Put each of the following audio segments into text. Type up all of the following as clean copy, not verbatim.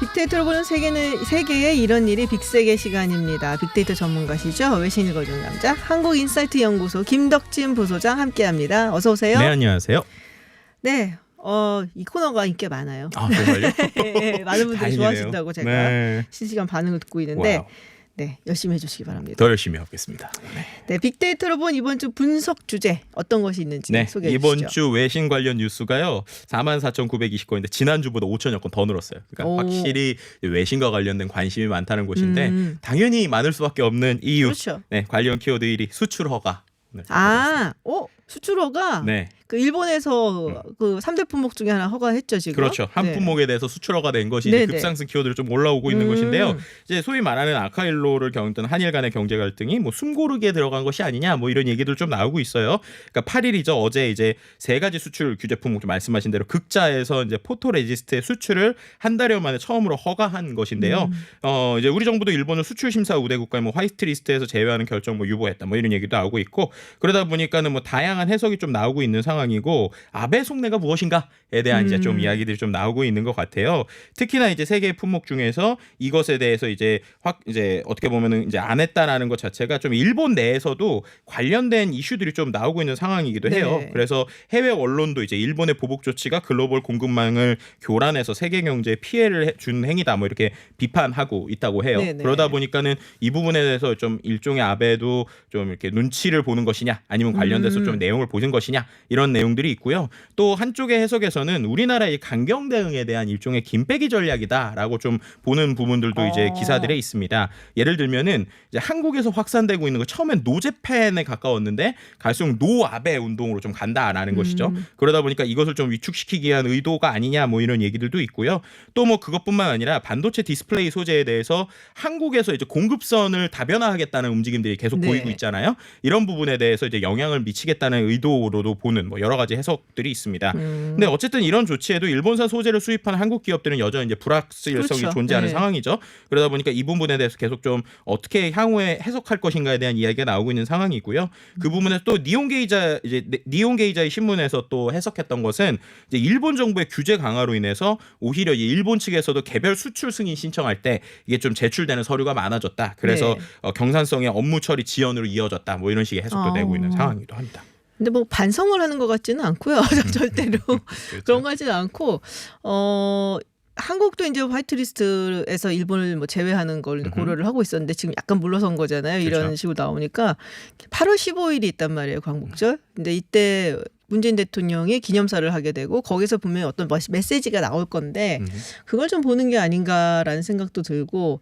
빅데이터로 보는 세계의 이런 일이 빅세계 시간입니다. 빅데이터 전문가시죠. 외신 읽어주는 남자 한국인사이트 연구소 김덕진 부소장 함께합니다. 어서 오세요. 네, 안녕하세요. 네, 이 코너가 인기가 많아요. 아, 정말요? 네, 많은 분들이 다행이네요. 좋아하신다고 제가 네. 실시간 반응을 듣고 있는데 와우. 네, 열심히 해주시기 바랍니다. 더 열심히 하겠습니다. 네, 빅데이터로 본 이번 주 분석 주제 어떤 것이 있는지 네, 소개해 이번 주시죠. 주 외신 관련 뉴스가요 44,920건인데 지난주보다 5천여 건 더 늘었어요. 그러니까 오. 확실히 외신과 관련된 관심이 많다는 곳인데 당연히 많을 수밖에 없는 이유. 그렇죠. 네, 관련 키워드 1위 수출 허가. 네, 수출 허가 네. 그 일본에서 그 3대 품목 중에 하나 허가했죠 지금. 그렇죠. 한 네. 품목에 대해서 수출 허가 된 것이 네네. 이제 급상승 키워드로 좀 올라오고 있는 것인데요. 이제 소위 말하는 아카일로를 겪던 한일 간의 경제 갈등이 뭐 숨고르게 들어간 것이 아니냐 뭐 이런 얘기들 좀 나오고 있어요. 그러니까 8일이죠. 어제 이제 세 가지 수출 규제 품목 좀 말씀하신 대로 극자에서 이제 포토레지스트의 수출을 한 달여 만에 처음으로 허가한 것인데요. 이제 우리 정부도 일본을 수출 심사 우대 국가의 뭐 화이트 리스트에서 제외하는 결정 뭐 유보했다 뭐 이런 얘기도 나오고 있고 그러다 보니까는 뭐 다양한 해석이 좀 나오고 있는 상황이고 아베 속내가 무엇인가에 대한 이제 좀 이야기들이 좀 나오고 있는 것 같아요. 특히나 이제 세 개의 품목 중에서 이것에 대해서 이제 어떻게 보면은 이제 안 했다라는 것 자체가 좀 일본 내에서도 관련된 이슈들이 좀 나오고 있는 상황이기도 해요. 네. 그래서 해외 언론도 이제 일본의 보복 조치가 글로벌 공급망을 교란해서 세계 경제에 피해를 준 행위다 뭐 이렇게 비판하고 있다고 해요. 네네. 그러다 보니까는 이 부분에 대해서 좀 일종의 아베도 좀 이렇게 눈치를 보는 것이냐 아니면 관련돼서 좀 내용을 보는 것이냐 이런 내용들이 있고요. 또 한쪽의 해석에서는 우리나라의 강경 대응에 대한 일종의 김빼기 전략이다라고 좀 보는 부분들도 이제 기사들에 있습니다. 예를 들면은 이제 한국에서 확산되고 있는 거 처음엔 노재팬에 가까웠는데 갈수록 노아베 운동으로 좀 간다라는 것이죠. 그러다 보니까 이것을 좀 위축시키기 위한 의도가 아니냐 뭐 이런 얘기들도 있고요. 또 뭐 그것뿐만 아니라 반도체 디스플레이 소재에 대해서 한국에서 이제 공급선을 다변화하겠다는 움직임들이 계속 네. 보이고 있잖아요. 이런 부분에 대해서 이제 영향을 미치겠다는 의도로도 보는 뭐 여러 가지 해석들이 있습니다. 근데 어쨌든 이런 조치에도 일본산 소재를 수입하는 한국 기업들은 여전히 이제 불확실성이 그렇죠. 존재하는 네. 상황이죠. 그러다 보니까 이 부분에 대해서 계속 좀 어떻게 향후에 해석할 것인가에 대한 이야기가 나오고 있는 상황이고요. 그 부분에서 또 니온게이자의 신문에서 또 해석했던 것은 이제 일본 정부의 규제 강화로 인해서 오히려 이 일본 측에서도 개별 수출 승인 신청할 때 이게 좀 제출되는 서류가 많아졌다. 그래서 네. 경산성의 업무 처리 지연으로 이어졌다. 뭐 이런 식의 해석도 되고 있는 상황이기도 합니다. 근데 뭐 반성을 하는 것 같지는 않고요. 절대로 그런 것 같지는 않고 한국도 이제 화이트리스트에서 일본을 뭐 제외하는 걸 고려를 하고 있었는데 지금 약간 물러선 거잖아요. 이런 그렇죠. 식으로 나오니까 8월 15일이 있단 말이에요. 광복절. 근데 이때 문재인 대통령이 기념사를 하게 되고 거기서 분명히 어떤 메시지가 나올 건데 그걸 좀 보는 게 아닌가라는 생각도 들고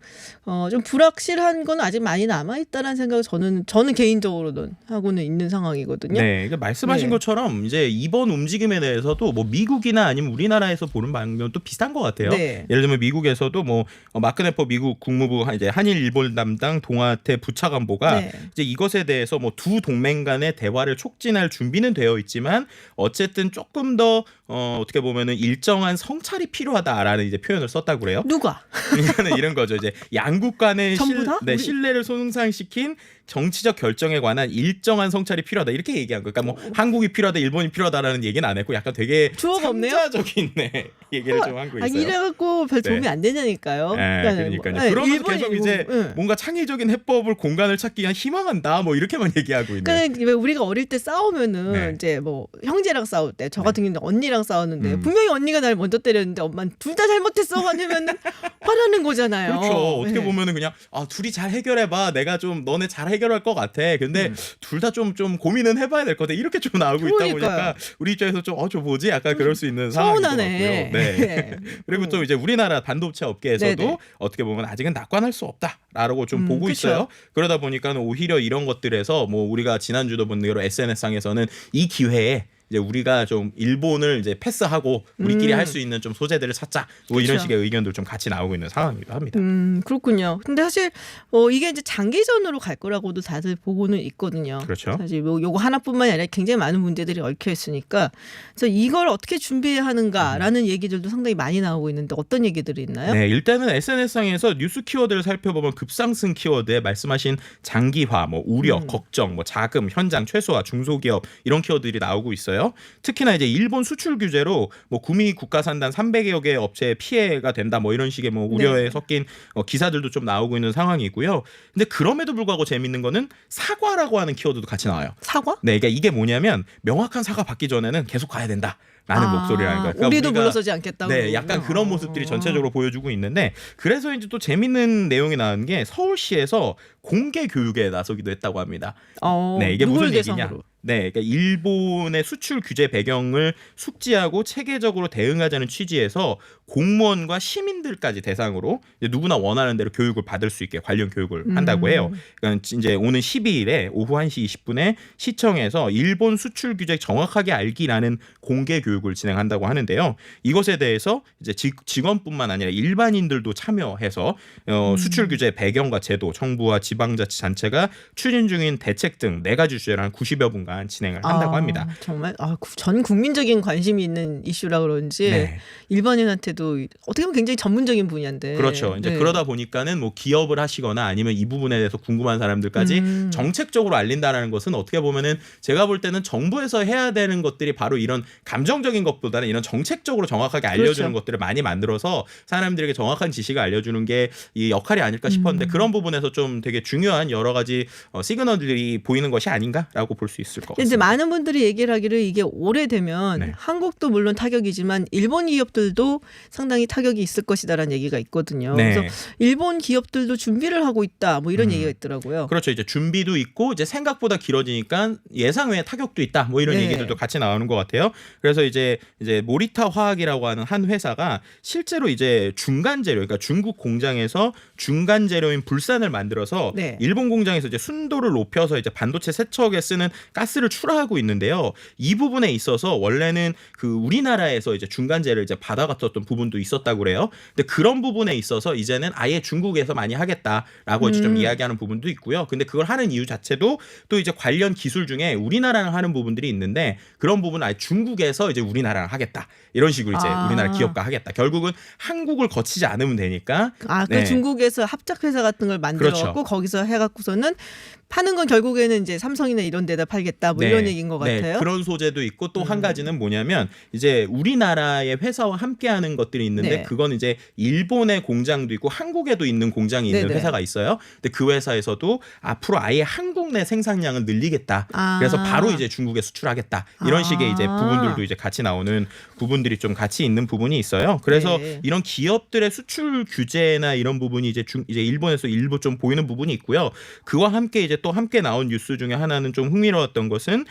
좀 불확실한 건 아직 많이 남아 있다라는 생각을 저는 개인적으로는 하고는 있는 상황이거든요. 네, 그러니까 말씀하신 네. 것처럼 이제 이번 움직임에 대해서도 뭐 미국이나 아니면 우리나라에서 보는 방면도 비슷한 것 같아요. 네. 예를 들면 미국에서도 뭐 마크네퍼 미국 국무부 이제 한일 일본 담당 동아태 부차관보가 네. 이제 이것에 대해서 뭐 두 동맹 간의 대화를 촉진할 준비는 되어 있지만 어쨌든 조금 더 어떻게 보면은 일정한 성찰이 필요하다라는 이제 표현을 썼다고 그래요. 누가? 그러니까는 이런 거죠. 이제 양국 간의 전부 다? 우리- 신뢰를 손상시킨 정치적 결정에 관한 일정한 성찰이 필요하다 이렇게 얘기한 거예요. 그러니까 뭐 한국이 필요하다, 일본이 필요하다라는 얘기는 안 했고 약간 되게 주어가 없네요? 상자적인 얘기를 좀 하고 있어요. 아니 이래갖고 별 도움이 네. 안 되냐니까요. 그러니까요. 그러면서 계속 이제 뭔가 창의적인 해법을 공간을 찾기 위한 희망한다 뭐 이렇게만 얘기하고 있는. 그러니까 왜 우리가 어릴 때 싸우면은 네. 이제 뭐 형제랑 싸울 때 저 같은 경우는 언니랑 싸웠는데 분명히 언니가 날 먼저 때렸는데 엄마는 둘 다 잘못했어 하면은 화나는 거잖아요. 그렇죠. 어떻게 네. 보면은 그냥 둘이 잘 해결해봐. 내가 좀 너네 잘 해결할 것 같아. 근데 둘 다 좀 고민은 해봐야 될 것 같아. 이렇게 좀 나오고 있다 그러니까요. 보니까 우리 입장에서 좀 저 뭐지? 약간 그럴 수 있는 상황인 것 같고요. 서운하네. 네. 그리고 또 이제 우리나라 반도체 업계에서도 네네. 어떻게 보면 아직은 낙관할 수 없다라고 좀 보고 그쵸. 있어요. 그러다 보니까는 오히려 이런 것들에서 뭐 우리가 지난주도 본 대로 SNS상에서는 이 기회에 이제 우리가 좀 일본을 이제 패스하고 우리끼리 할 수 있는 좀 소재들을 찾자 뭐 이런 그쵸. 식의 의견도 좀 같이 나오고 있는 상황이기도 합니다. 그렇군요. 근데 사실 이게 이제 장기전으로 갈 거라고도 다들 보고는 있거든요. 그렇죠. 사실 뭐 요거 하나뿐만이 아니라 굉장히 많은 문제들이 얽혀 있으니까 그래서 이걸 어떻게 준비해야 하는가라는 얘기들도 상당히 많이 나오고 있는데 어떤 얘기들이 있나요? 네, 일단은 SNS상에서 뉴스 키워드를 살펴보면 급상승 키워드에 말씀하신 장기화, 뭐 우려, 걱정, 뭐 자금, 현장 최소화, 중소기업 이런 키워드들이 나오고 있어요. 있어요. 특히나 이제 일본 수출 규제로 뭐 구미 국가산단 300여 개 업체에 피해가 된다 뭐 이런 식의 뭐 우려에 네. 섞인 기사들도 좀 나오고 있는 상황이고요. 근데 그럼에도 불구하고 재밌는 거는 사과라고 하는 키워드도 같이 나와요. 사과? 네, 그러니까 이게 뭐냐면 명확한 사과 받기 전에는 계속 가야 된다. 라는 목소리라는 거예요. 그러니까 우리도 우리가 물러서지 않겠다고. 네, 약간 그런 모습들이 전체적으로 보여주고 있는데 그래서 이제 또 재밌는 내용이 나온 게 서울시에서 공개 교육에 나서기도 했다고 합니다. 네, 이게 무슨 얘기냐? 대상으로? 네, 그러니까 일본의 수출 규제 배경을 숙지하고 체계적으로 대응하자는 취지에서 공무원과 시민들까지 대상으로 이제 누구나 원하는 대로 교육을 받을 수 있게 관련 교육을 한다고 해요. 그러니까 이제 오는 12일에 오후 1시 20분에 시청에서 일본 수출 규제 정확하게 알기라는 공개 교육을 진행한다고 하는데요. 이것에 대해서 이제 직원뿐만 아니라 일반인들도 참여해서 수출 규제 배경과 제도, 정부와 지방자치단체가 추진 중인 대책 등 4가지 주제를 한 90여 분간 진행을 한다고 합니다. 정말 전 국민적인 관심이 있는 이슈라 그런지 네. 일반인한테도 어떻게 보면 굉장히 전문적인 분야인데. 그렇죠. 이제 네. 그러다 보니까는 뭐 기업을 하시거나 아니면 이 부분에 대해서 궁금한 사람들까지 정책적으로 알린다라는 것은 어떻게 보면은 제가 볼 때는 정부에서 해야 되는 것들이 바로 이런 감정적인 것보다는 이런 정책적으로 정확하게 알려주는 그렇죠. 것들을 많이 만들어서 사람들에게 정확한 지식을 알려주는 게 이 역할이 아닐까 싶었는데 그런 부분에서 좀 되게 중요한 여러 가지 시그널들이 보이는 것이 아닌가라고 볼 수 있을 것 같습니다. 이제 많은 분들이 얘기를 하기를 이게 오래되면 네. 한국도 물론 타격이지만 일본 기업들도 상당히 타격이 있을 것이다라는 얘기가 있거든요. 네. 그래서 일본 기업들도 준비를 하고 있다 뭐 이런 얘기가 있더라고요. 그렇죠. 이제 준비도 있고 이제 생각보다 길어지니까 예상 외에 타격도 있다. 뭐 이런 네. 얘기들도 같이 나오는 것 같아요. 그래서 이제 모리타 화학이라고 하는 한 회사가 실제로 이제 중간 재료, 그러니까 중국 공장에서 중간 재료인 불산을 만들어서 네. 일본 공장에서 이제 순도를 높여서 이제 반도체 세척에 쓰는 가스를 출하하고 있는데요. 이 부분에 있어서 원래는 그 우리나라에서 이제 중간 재료를 이제 받아갔었던 부분도 있었다고 그래요. 근데 그런 부분에 있어서 이제는 아예 중국에서 많이 하겠다라고 이제 좀 이야기하는 부분도 있고요. 근데 그걸 하는 이유 자체도 또 이제 관련 기술 중에 우리나라랑 하는 부분들이 있는데 그런 부분은 아예 중국에서 이제 우리나라랑 하겠다. 이런 식으로 이제 우리나라 기업과 하겠다. 결국은 한국을 거치지 않으면 되니까. 그 중국에서 합작 회사 같은 걸 만들어갖고 그렇죠. 거기서 해갖고서는 파는 건 결국에는 이제 삼성이나 이런 데다 팔겠다 뭐 이런 얘기인 것 같아요. 그런 소재도 있고 또 한 가지는 뭐냐면 이제 우리나라의 회사와 함께하는 것들이 있는데 네. 그건 이제 일본의 공장도 있고 한국에도 있는 공장이 있는 네네. 회사가 있어요. 근데 그 회사에서도 앞으로 아예 한국 내 생산량을 늘리겠다. 아. 그래서 바로 이제 중국에 수출하겠다. 이런 식의 이제 부분들도 이제 같이 나오는 부분들이 좀 같이 있는 부분이 있어요. 그래서 네. 이런 기업들의 수출 규제나 이런 부분이 이제 일본에서 일부 좀 보이는 부분이 있고요. 그와 함께 이제 또 함께 나온 뉴스 중에 하나는 좀 흥미로웠던 것은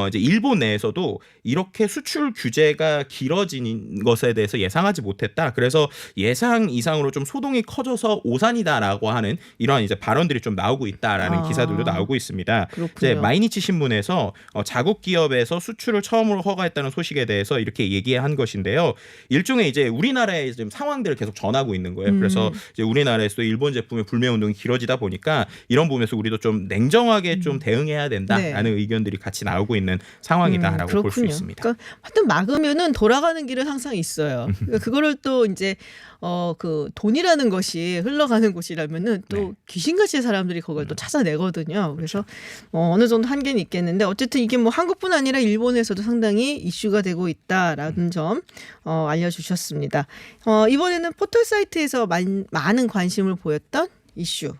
이제 일본 내에서도 이렇게 수출 규제가 길어지는 것에 대해서 예상하지 못했다. 그래서 예상 이상으로 좀 소동이 커져서 오산이다라고 하는 이러한 이제 발언들이 좀 나오고 있다라는 기사들도 나오고 있습니다. 그렇군요. 이제 마이니치 신문에서 자국 기업에서 수출을 처음으로 허가했다는 소식에 대해서 이렇게 얘기한 것인데요. 일종의 이제 우리나라의 지금 상황들을 계속 전하고 있는 거예요. 그래서 이제 우리나라에서도 일본 제품의 불매 운동이 길어지다 보니까 이런 부분에서 우리도 좀 냉정하게 좀 대응해야 된다라는 의견들이 같이 나오고 있는 상황이다라고 볼 수 있습니다. 그러니까 하여튼 막으면은 돌아가는 길은 항상 있어요. 그러니까 그거를 또 이제 그 돈이라는 것이 흘러가는 곳이라면은 또 네. 귀신같이 사람들이 그걸 또 찾아내거든요. 그래서 어느 정도 한계는 있겠는데 어쨌든 이게 뭐 한국뿐 아니라 일본에서도 상당히 이슈가 되고 있다라는 점 알려주셨습니다. 이번에는 포털 사이트에서 많은 관심을 보였던 이슈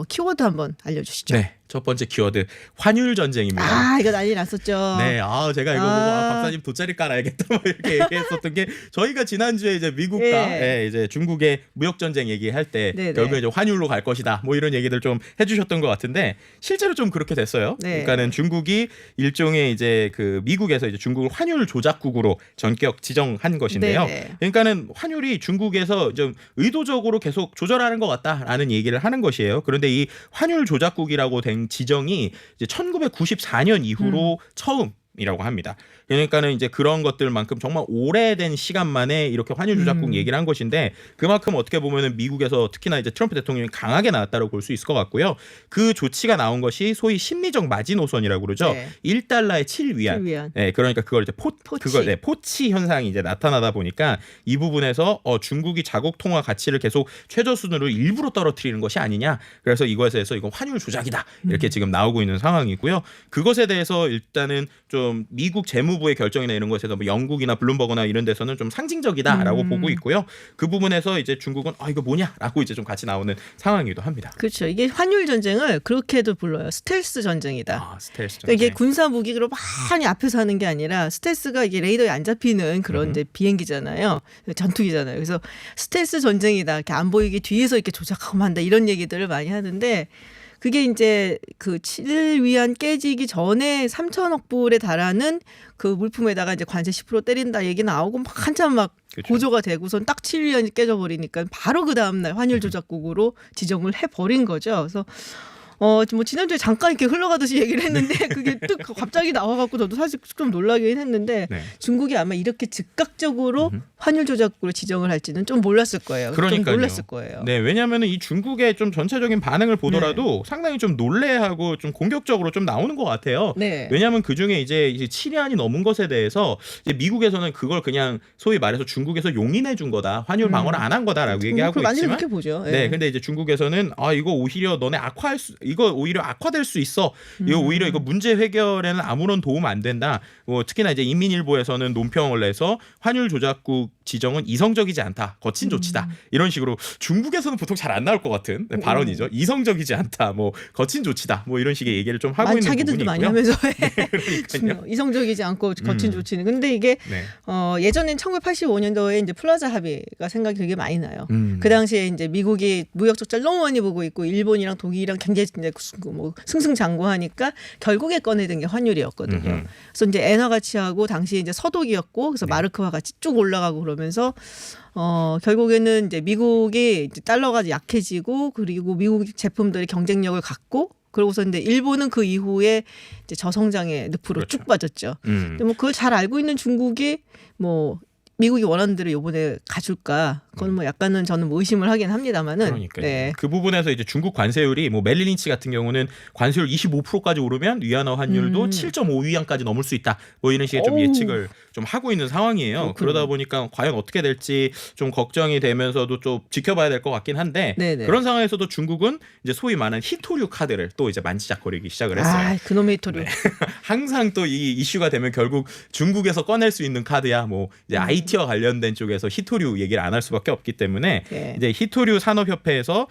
키워드 한번 알려주시죠. 네. 첫 번째 키워드 환율 전쟁입니다. 이거 난리 났었죠. 네, 제가 이거 보고 박사님 돗자리 깔아야겠다 뭐 이렇게 얘기했었던 게 저희가 지난주에 이제 미국과 이제 중국의 무역 전쟁 얘기할 때 결국에 이제 환율로 갈 것이다 뭐 이런 얘기들 좀 해주셨던 것 같은데 실제로 좀 그렇게 됐어요. 그러니까는 중국이 일종의 이제 그 미국에서 이제 중국을 환율 조작국으로 전격 지정한 것인데요. 그러니까는 환율이 중국에서 좀 의도적으로 계속 조절하는 것 같다라는 얘기를 하는 것이에요. 그런데 이 환율 조작국이라고 된 지정이 이제 1994년 이후로 처음이라고 합니다. 그러니까는 이제 그런 것들만큼 정말 오래된 시간 만에 이렇게 환율 조작국 얘기를 한 것인데 그만큼 어떻게 보면은 미국에서 특히나 이제 트럼프 대통령이 강하게 나왔다고 볼 수 있을 것 같고요. 그 조치가 나온 것이 소위 심리적 마지노선이라고 그러죠. 1달러에 7위안. 네, 그러니까 그걸 이제 포치 현상이 이제 나타나다 보니까 이 부분에서 중국이 자국 통화 가치를 계속 최저 수준으로 일부러 떨어뜨리는 것이 아니냐. 그래서 이것에서 이건 환율 조작이다. 이렇게 지금 나오고 있는 상황이고요. 그것에 대해서 일단은 좀 미국 재무 국무부의 결정이나 이런 것에서 뭐 영국이나 블룸버그나 이런 데서는 좀 상징적이다라고 보고 있고요. 그 부분에서 이제 중국은 이거 뭐냐라고 이제 좀 같이 나오는 상황이기도 합니다. 그렇죠. 이게 환율 전쟁을 그렇게도 불러요. 스텔스 전쟁이다. 스텔스 전쟁. 그러니까 이게 군사 무기로 많이 앞에서 하는 게 아니라 스텔스가 이게 레이더에 안 잡히는 그런 이제 비행기잖아요. 전투기잖아요. 그래서 스텔스 전쟁이다. 이렇게 안 보이게 뒤에서 이렇게 조작하고 한다. 이런 얘기들을 많이 하는데 그게 이제 그 7일 위안 깨지기 전에 3천억 불에 달하는 그 물품에다가 이제 관세 10% 때린다 얘기 나오고 막 한참 막 그렇죠. 고조가 되고선 딱 7일 위안이 깨져버리니까 바로 그 다음날 환율 조작국으로 지정을 해버린 거죠. 그래서 뭐 지난주에 잠깐 이렇게 흘러가듯이 얘기를 했는데 그게 또 갑자기 나와갖고 저도 사실 좀 놀라긴 했는데 네. 중국이 아마 이렇게 즉각적으로 환율 조작국으로 지정을 할지는 좀 몰랐을 거예요. 그러니까요. 좀 놀랐을 거예요. 네, 왜냐하면 이 중국의 좀 전체적인 반응을 보더라도 상당히 좀 놀래하고 좀 공격적으로 좀 나오는 것 같아요. 네. 왜냐하면 그 중에 이제 7위안이 넘은 것에 대해서 이제 미국에서는 그걸 그냥 소위 말해서 중국에서 용인해 준 거다, 환율 방어를 안 한 거다라고 얘기하고 많이 있지만, 그렇게 보죠. 네, 근데 이제 중국에서는 이거 오히려 너네 이거 오히려 악화될 수 있어. 이거 오히려 이거 문제 해결에는 아무런 도움 안 된다. 특히나 이제 인민일보에서는 논평을 내서 환율 조작국 지정은 이성적이지 않다, 거친 조치다, 이런 식으로 중국에서는 보통 잘 안 나올 것 같은 발언이죠. 이성적이지 않다, 뭐 거친 조치다, 뭐 이런 식의 얘기를 좀 하고 있는 자기들도 부분이 많이 있고요. 하면서 그러니까요. 이성적이지 않고 거친 조치는. 근데 이게 네. 예전엔 1985년도에 이제 플라자 합의가 생각이 되게 많이 나요. 음. 그 당시에 이제 미국이 무역 적자를 너무 많이 보고 있고 일본이랑 독일이랑 굉장히 이제 뭐 승승장구하니까 결국에 꺼내든 게 환율이었거든요. 그래서 이제 엔화 가치하고 당시 이제 서독이었고 그래서 마르크화 같이 쭉 올라가고 그러면서 결국에는 이제 미국이 이제 달러가 약해지고 그리고 미국 제품들이 경쟁력을 갖고 그러고서 이제 일본은 그 이후에 이제 저성장의 늪으로 그렇죠. 쭉 빠졌죠. 근데 뭐 그걸 잘 알고 있는 중국이 뭐 미국이 원하는 대로 이번에 가줄까? 그건 뭐 약간은 저는 뭐 의심을 하긴 합니다만은. 그러니까요. 네. 그 부분에서 이제 중국 관세율이 뭐 멜리 린치 같은 경우는 관세율 25%까지 오르면 위안화 환율도 7.5위안까지 넘을 수 있다. 뭐 이런 식의 좀 오우. 예측을 좀 하고 있는 상황이에요. 그렇군요. 그러다 보니까 과연 어떻게 될지 좀 걱정이 되면서도 좀 지켜봐야 될 것 같긴 한데, 네네. 그런 상황에서도 중국은 이제 소위 말하는 히토류 카드를 또 이제 만지작거리기 시작을 했어요. 그놈의 히토류. 항상 또 이 이슈가 되면 결국 중국에서 꺼낼 수 있는 카드야. 뭐 이제 IT와 관련된 쪽에서 히토류 얘기를 안 할 수밖에 없기 때문에 네. 이제 히토류 산업협회에서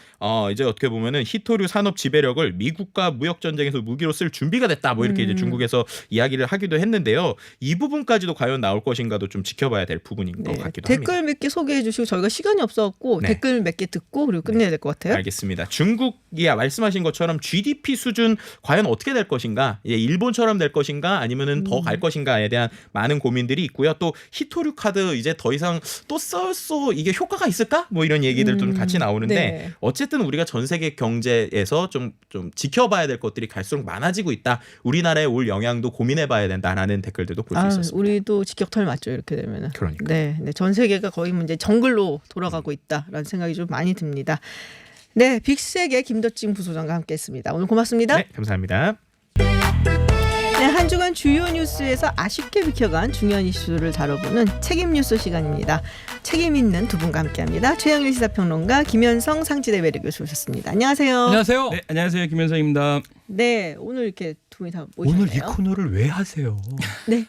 이제 어떻게 보면은 히토류 산업 지배력을 미국과 무역 전쟁에서 무기로 쓸 준비가 됐다. 뭐 이렇게 이제 중국에서 이야기를 하기도 했는데요. 이 부분까지도 과연 나올 것인가도 좀 지켜봐야 될 부분인 것 같기도 합니다. 댓글 몇 개 소개해 주시고 저희가 시간이 없어갖고 네. 댓글 몇 개 듣고 그리고 끝내야 될 것 같아요. 알겠습니다. 중국이 말씀하신 것처럼 GDP 수준 과연 어떻게 될 것인가, 일본처럼 될 것인가 아니면은 더 갈 것인가에 대한 많은 고민들이 있고요. 또 히토류 카드 이제 더 이상 또 써서 이게 효과가 있을까? 뭐 이런 얘기들 좀 같이 나오는데 네. 어쨌든 우리가 전 세계 경제에서 좀 지켜봐야 될 것들이 갈수록 많아지고 있다. 우리나라에 올 영향도 고민해봐야 된다라는 댓글들도 볼 수 있었습니다. 우리도 직격탄을 맞죠 이렇게 되면은. 그러니까. 네, 전 세계가 거의 이제 정글로 돌아가고 있다라는 생각이 좀 많이 듭니다. 네, 빅색의 김덕진 부소장과 함께했습니다. 오늘 고맙습니다. 네, 감사합니다. 네, 한 주간 주요 뉴스에서 아쉽게 비켜간 중요한 이슈를 다뤄보는 책임 뉴스 시간입니다. 책임 있는 두 분과 함께합니다. 최영일 시사평론가, 김현성 상지대 외래 교수 오셨습니다. 안녕하세요. 안녕하세요. 네, 안녕하세요. 김현성입니다. 네, 오늘 이렇게 두 분이 다 오셨네요. 오늘 이 코너를 왜 하세요? 네.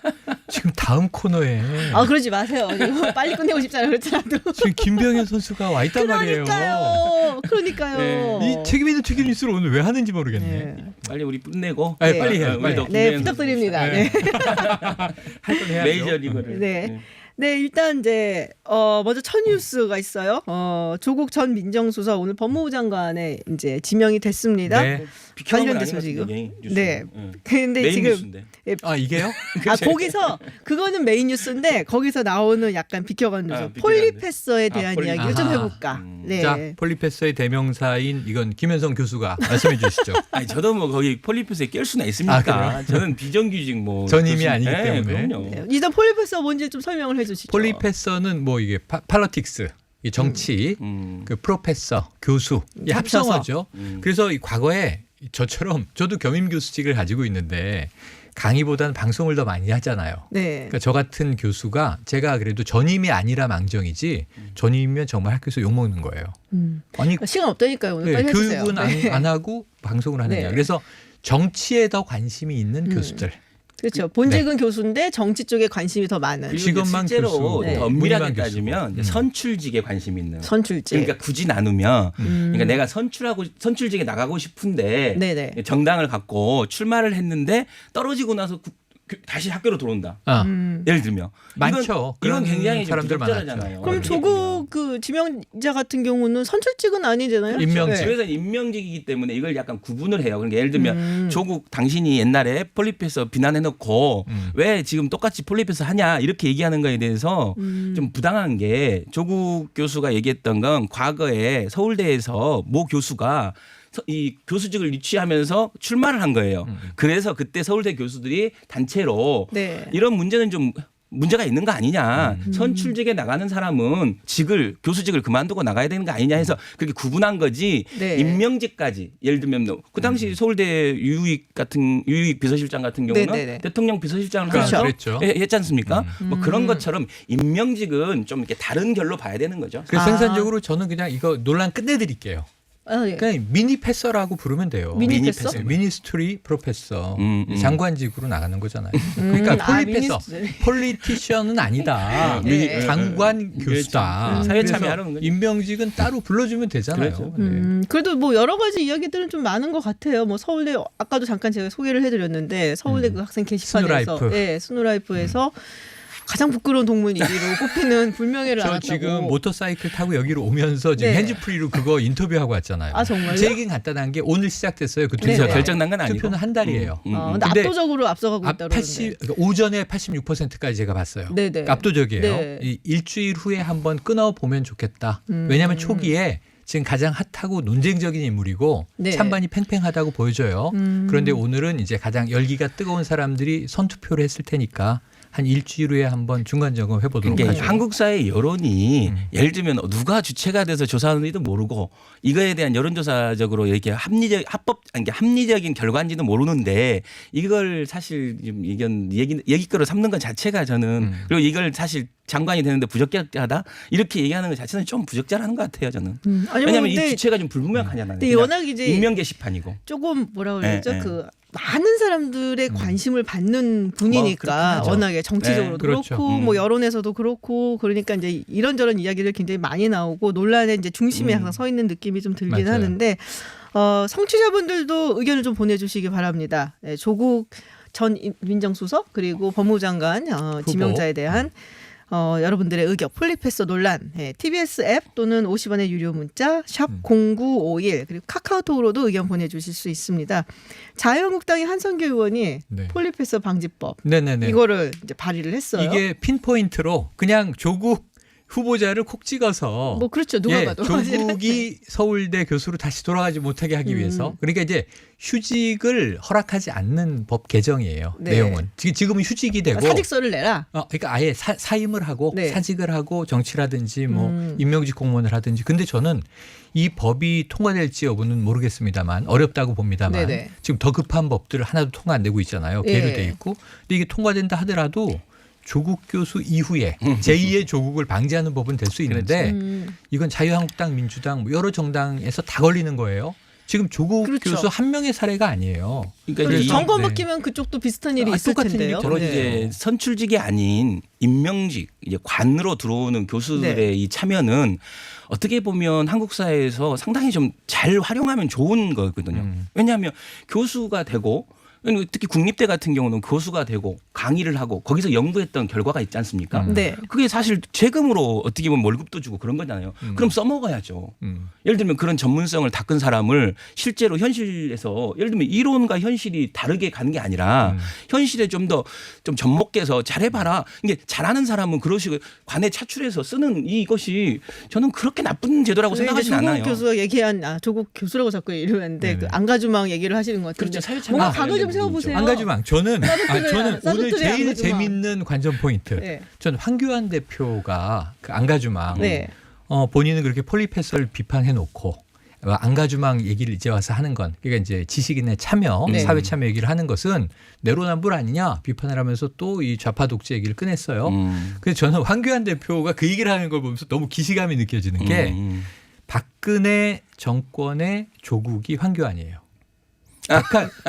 지금 다음 코너에 그러지 마세요. 지금 빨리 끝내고 싶잖아요. 그렇더라도. 지금 김병현 선수가 와 있단 말이에요. 그러니까요. 이 책임 있는 책임 뉴스를 오늘 왜 하는지 모르겠네. 네. 빨리 우리 끝내고 네, 빨리 해요. 우리도 네, 김현성 부탁드립니다. 선수. 네. 할 건 해야죠. 메이저 리그를. 네. 네, 일단 이제 먼저 첫 뉴스가 있어요. 조국 전 민정수사 오늘 법무부 장관에 이제 지명이 됐습니다. 네. 관련된 소식이고. 네. 근데 메인 지금 뉴스인데. 아 이게요? 거기서 그거는 메인 뉴스인데 거기서 나오는 약간 비켜간 뉴스. 비켜간 폴리패서에 대한 폴리- 이야기를 좀 아하. 해볼까. 네. 자 폴리패스의 대명사인 이건 김현성 교수가 말씀해 주시죠. 아니 저도 뭐 거기 폴리패스에 낄 수나 있습니까? 그래요? 저는 비정규직 뭐 전임이 교수- 아니기 네, 때문에. 그럼요. 네. 일단 폴리패서 뭔지 좀 설명을 해주시죠. 폴리패서는 뭐 이게 팔러틱스, 이 정치, 그 프로페서, 교수 이 합쳐서. 합성어죠. 그래서 이 과거에 저처럼 저도 겸임 교수직을 가지고 있는데 강의보다는 방송을 더 많이 하잖아요. 네. 그러니까 저 같은 교수가 제가 그래도 전임이 아니라 망정이지 전임이면 정말 학교에서 욕 먹는 거예요. 아니 시간 없다니까요. 오늘 네, 빨리 해주세요. 교육은 네. 안 하고 방송을 하느냐. 네. 그래서 정치에 더 관심이 있는 교수들. 그렇죠. 본직은 교수인데 정치 쪽에 관심이 더 많은. 그리고 직업만 이제 실제로 교수, 네. 더 엄밀하게 문희만 따지면 이제 선출직에 관심이 있는. 선출직. 그러니까 굳이 나누면 그러니까 내가 선출직에 나가고 싶은데 네네. 정당을 갖고 출마를 했는데 떨어지고 나서 다시 학교로 들어온다. 아, 예를 들면 많죠. 이건 그런 굉장히 사람들 부적절하잖아요. 그럼 조국 그 지명자 같은 경우는 선출직은 아니잖아요. 임명직. 네. 그래서 임명직이기 때문에 이걸 약간 구분을 해요. 그러니까 예를 들면 조국 당신이 옛날에 폴리페서 비난해놓고 왜 지금 똑같이 폴리페서 하냐 이렇게 얘기하는 거에 대해서 좀 부당한 게 조국 교수가 얘기했던 건 과거에 서울대에서 모 교수가 이 교수직을 유치하면서 출마를 한 거예요. 그래서 그때 서울대 교수들이 단체로 네. 이런 문제는 좀 문제가 있는 거 아니냐. 선출직에 나가는 사람은 교수직을 그만두고 나가야 되는 거 아니냐 해서 그렇게 구분한 거지. 네. 임명직까지 예를 들면 그 당시 서울대 유익 비서실장 같은 경우는 네네네. 대통령 비서실장을 그렇죠. 하면서 그랬죠. 했지 않습니까? 뭐 그런 것처럼 임명직은 좀 이렇게 다른 결로 봐야 되는 거죠. 그래서 아. 생산적으로 저는 그냥 이거 논란 끝내드릴게요. 아, 예. 그냥 미니 패서라고 부르면 돼요. 미니 패서? 네, 미니스트리 프로페서 장관직으로 나가는 거잖아요. 아, 그러니까 폴리패서, 미니스트리. 폴리티션은 아니다. 네. 장관 교수다. 사회 그래서 참여하는 거죠. 임명직은 따로 불러주면 되잖아요. 그렇죠. 네. 그래도 뭐 여러 가지 이야기들은 좀 많은 것 같아요. 뭐 서울대 아까도 잠깐 제가 소개를 해드렸는데 서울대 그 학생 게시판에서 스누라이프. 예, 스누라이프에서 가장 부끄러운 동물 1위로 꼽히는 불명예를 저 안았다고. 지금 모터사이클 타고 여기로 오면서 지금 네. 핸즈프리로 그거 인터뷰하고 왔잖아요. 아, 정말요? 제 얘기는 간단한 게 오늘 시작됐어요. 그 네. 투표가. 결정난 건 아니고. 투표는 한 달이에요. 근데 근데 압도적으로 앞서가고 있다고 80, 그러니까 오전에 86%까지 제가 봤어요. 네네. 그러니까 압도적이에요. 네. 이 일주일 후에 한번 끊어보면 좋겠다. 왜냐하면 초기에 지금 가장 핫하고 논쟁적인 인물이고 네. 찬반이 팽팽하다고 보여져요. 그런데 오늘은 이제 가장 열기가 뜨거운 사람들이 선투표를 했을 테니까 한 일주일 후에 한번 중간 점검 해보도록 그러니까 하죠. 한국 사회 여론이 예를 들면 누가 주체가 돼서 조사하는지도 모르고 이거에 대한 여론조사적으로 이렇게 합리적인 결과인지도 모르는데 이걸 사실 좀 얘기거로 삼는 것 자체가 저는 그리고 이걸 사실 장관이 되는데 부적절하다 이렇게 얘기하는 것 자체는 좀 부적절한 것 같아요 저는. 왜냐하면 이 주체가 좀 불분명하잖아요. 근데 워낙 이제 임명 게시판이고. 조금 뭐라 그러죠? 네, 그 많은 사람들의 관심을 받는 분이니까 그렇긴 하죠. 워낙에 정치적으로도 네, 그렇죠. 그렇고 뭐 여론에서도 그렇고 그러니까 이제 이런저런 이야기들 굉장히 많이 나오고 논란의 이제 중심에 항상 서 있는 느낌이 좀 들긴 맞아요. 하는데 성취자분들도 의견을 좀 보내주시기 바랍니다. 네, 조국 전 민정수석 그리고 법무부 장관 지명자에 대한 여러분들의 의견 폴리패서 논란 TBS 앱 또는 50원의 유료 문자 샵 0951 그리고 카카오톡으로도 의견 보내주실 수 있습니다. 자유한국당의 한성규 의원이 네. 폴리패서 방지법 네네네. 이거를 이제 발의를 했어요. 이게 핀포인트로 그냥 조국 후보자를 콕 찍어서 뭐 그렇죠. 누가 봐도. 조국이 서울대 교수로 다시 돌아가지 못하게 하기 위해서 그러니까 이제 휴직을 허락하지 않는 법 개정이에요. 네. 내용은 지금은 휴직이 되고 사직서를 내라. 그러니까 아예 사임을 하고 네. 사직을 하고 정치라든지 뭐 임명직 공무원을 하든지 근데 저는 이 법이 통과될지 여부는 모르겠습니다만 어렵다고 봅니다만 네네. 지금 더 급한 법들 하나도 통과 안 되고 있잖아요. 계류돼 있고 근데 이게 통과된다 하더라도 조국 교수 이후에 제2의 조국을 방지하는 법은 될 수 있는데 이건 자유한국당, 민주당 뭐 여러 정당에서 다 걸리는 거예요. 지금 조국 그렇죠. 교수 한 명의 사례가 아니에요. 그러니까 그리고 이 정권 바뀌면 그쪽도 비슷한 일이 있을 똑같은 텐데요. 일이 저는 네. 이제 선출직이 아닌 임명직 이제 관으로 들어오는 교수들의 네. 이 참여는 어떻게 보면 한국 사회에서 상당히 좀 잘 활용하면 좋은 거거든요. 왜냐하면 교수가 되고 특히 국립대 같은 경우는 교수가 되고 강의를 하고 거기서 연구했던 결과가 있지 않습니까? 네. 그게 사실 세금으로 어떻게 보면 월급도 주고 그런 거잖아요. 그럼 써먹어야죠. 예를 들면 그런 전문성을 닦은 사람을 실제로 현실에서 예를 들면 이론과 현실이 다르게 가는 게 아니라 현실에 좀 더 좀 접목해서 잘해봐라. 이게 잘하는 사람은 그러시고 관에 차출해서 쓰는 이것이 저는 그렇게 나쁜 제도라고 생각하진 조국 않아요. 교수가 얘기한 조국 교수라고 자꾸 이러는데 네네. 그 안가주망 얘기를 하시는 것 같은데 그렇죠. 사회 참여 뭔가 관련된 각을 좀 세워보세요. 부분이죠. 안가주망 저는 오늘 사드들의 제일 안가주망. 재밌는 관전 포인트. 네. 저는 황교안 대표가 그 안가주망 네. 본인은 그렇게 폴리패서를 비판해 놓고 안가주망 얘기를 이제 와서 하는 건 그러니까 이제 지식인의 참여, 네. 사회 참여 얘기를 하는 것은 내로남불 아니냐 비판을 하면서 또 이 좌파 독재 얘기를 꺼냈어요. 그래서 저는 황교안 대표가 그 얘기를 하는 걸 보면서 너무 기시감이 느껴지는 게 박근혜 정권의 조국이 황교안이에요.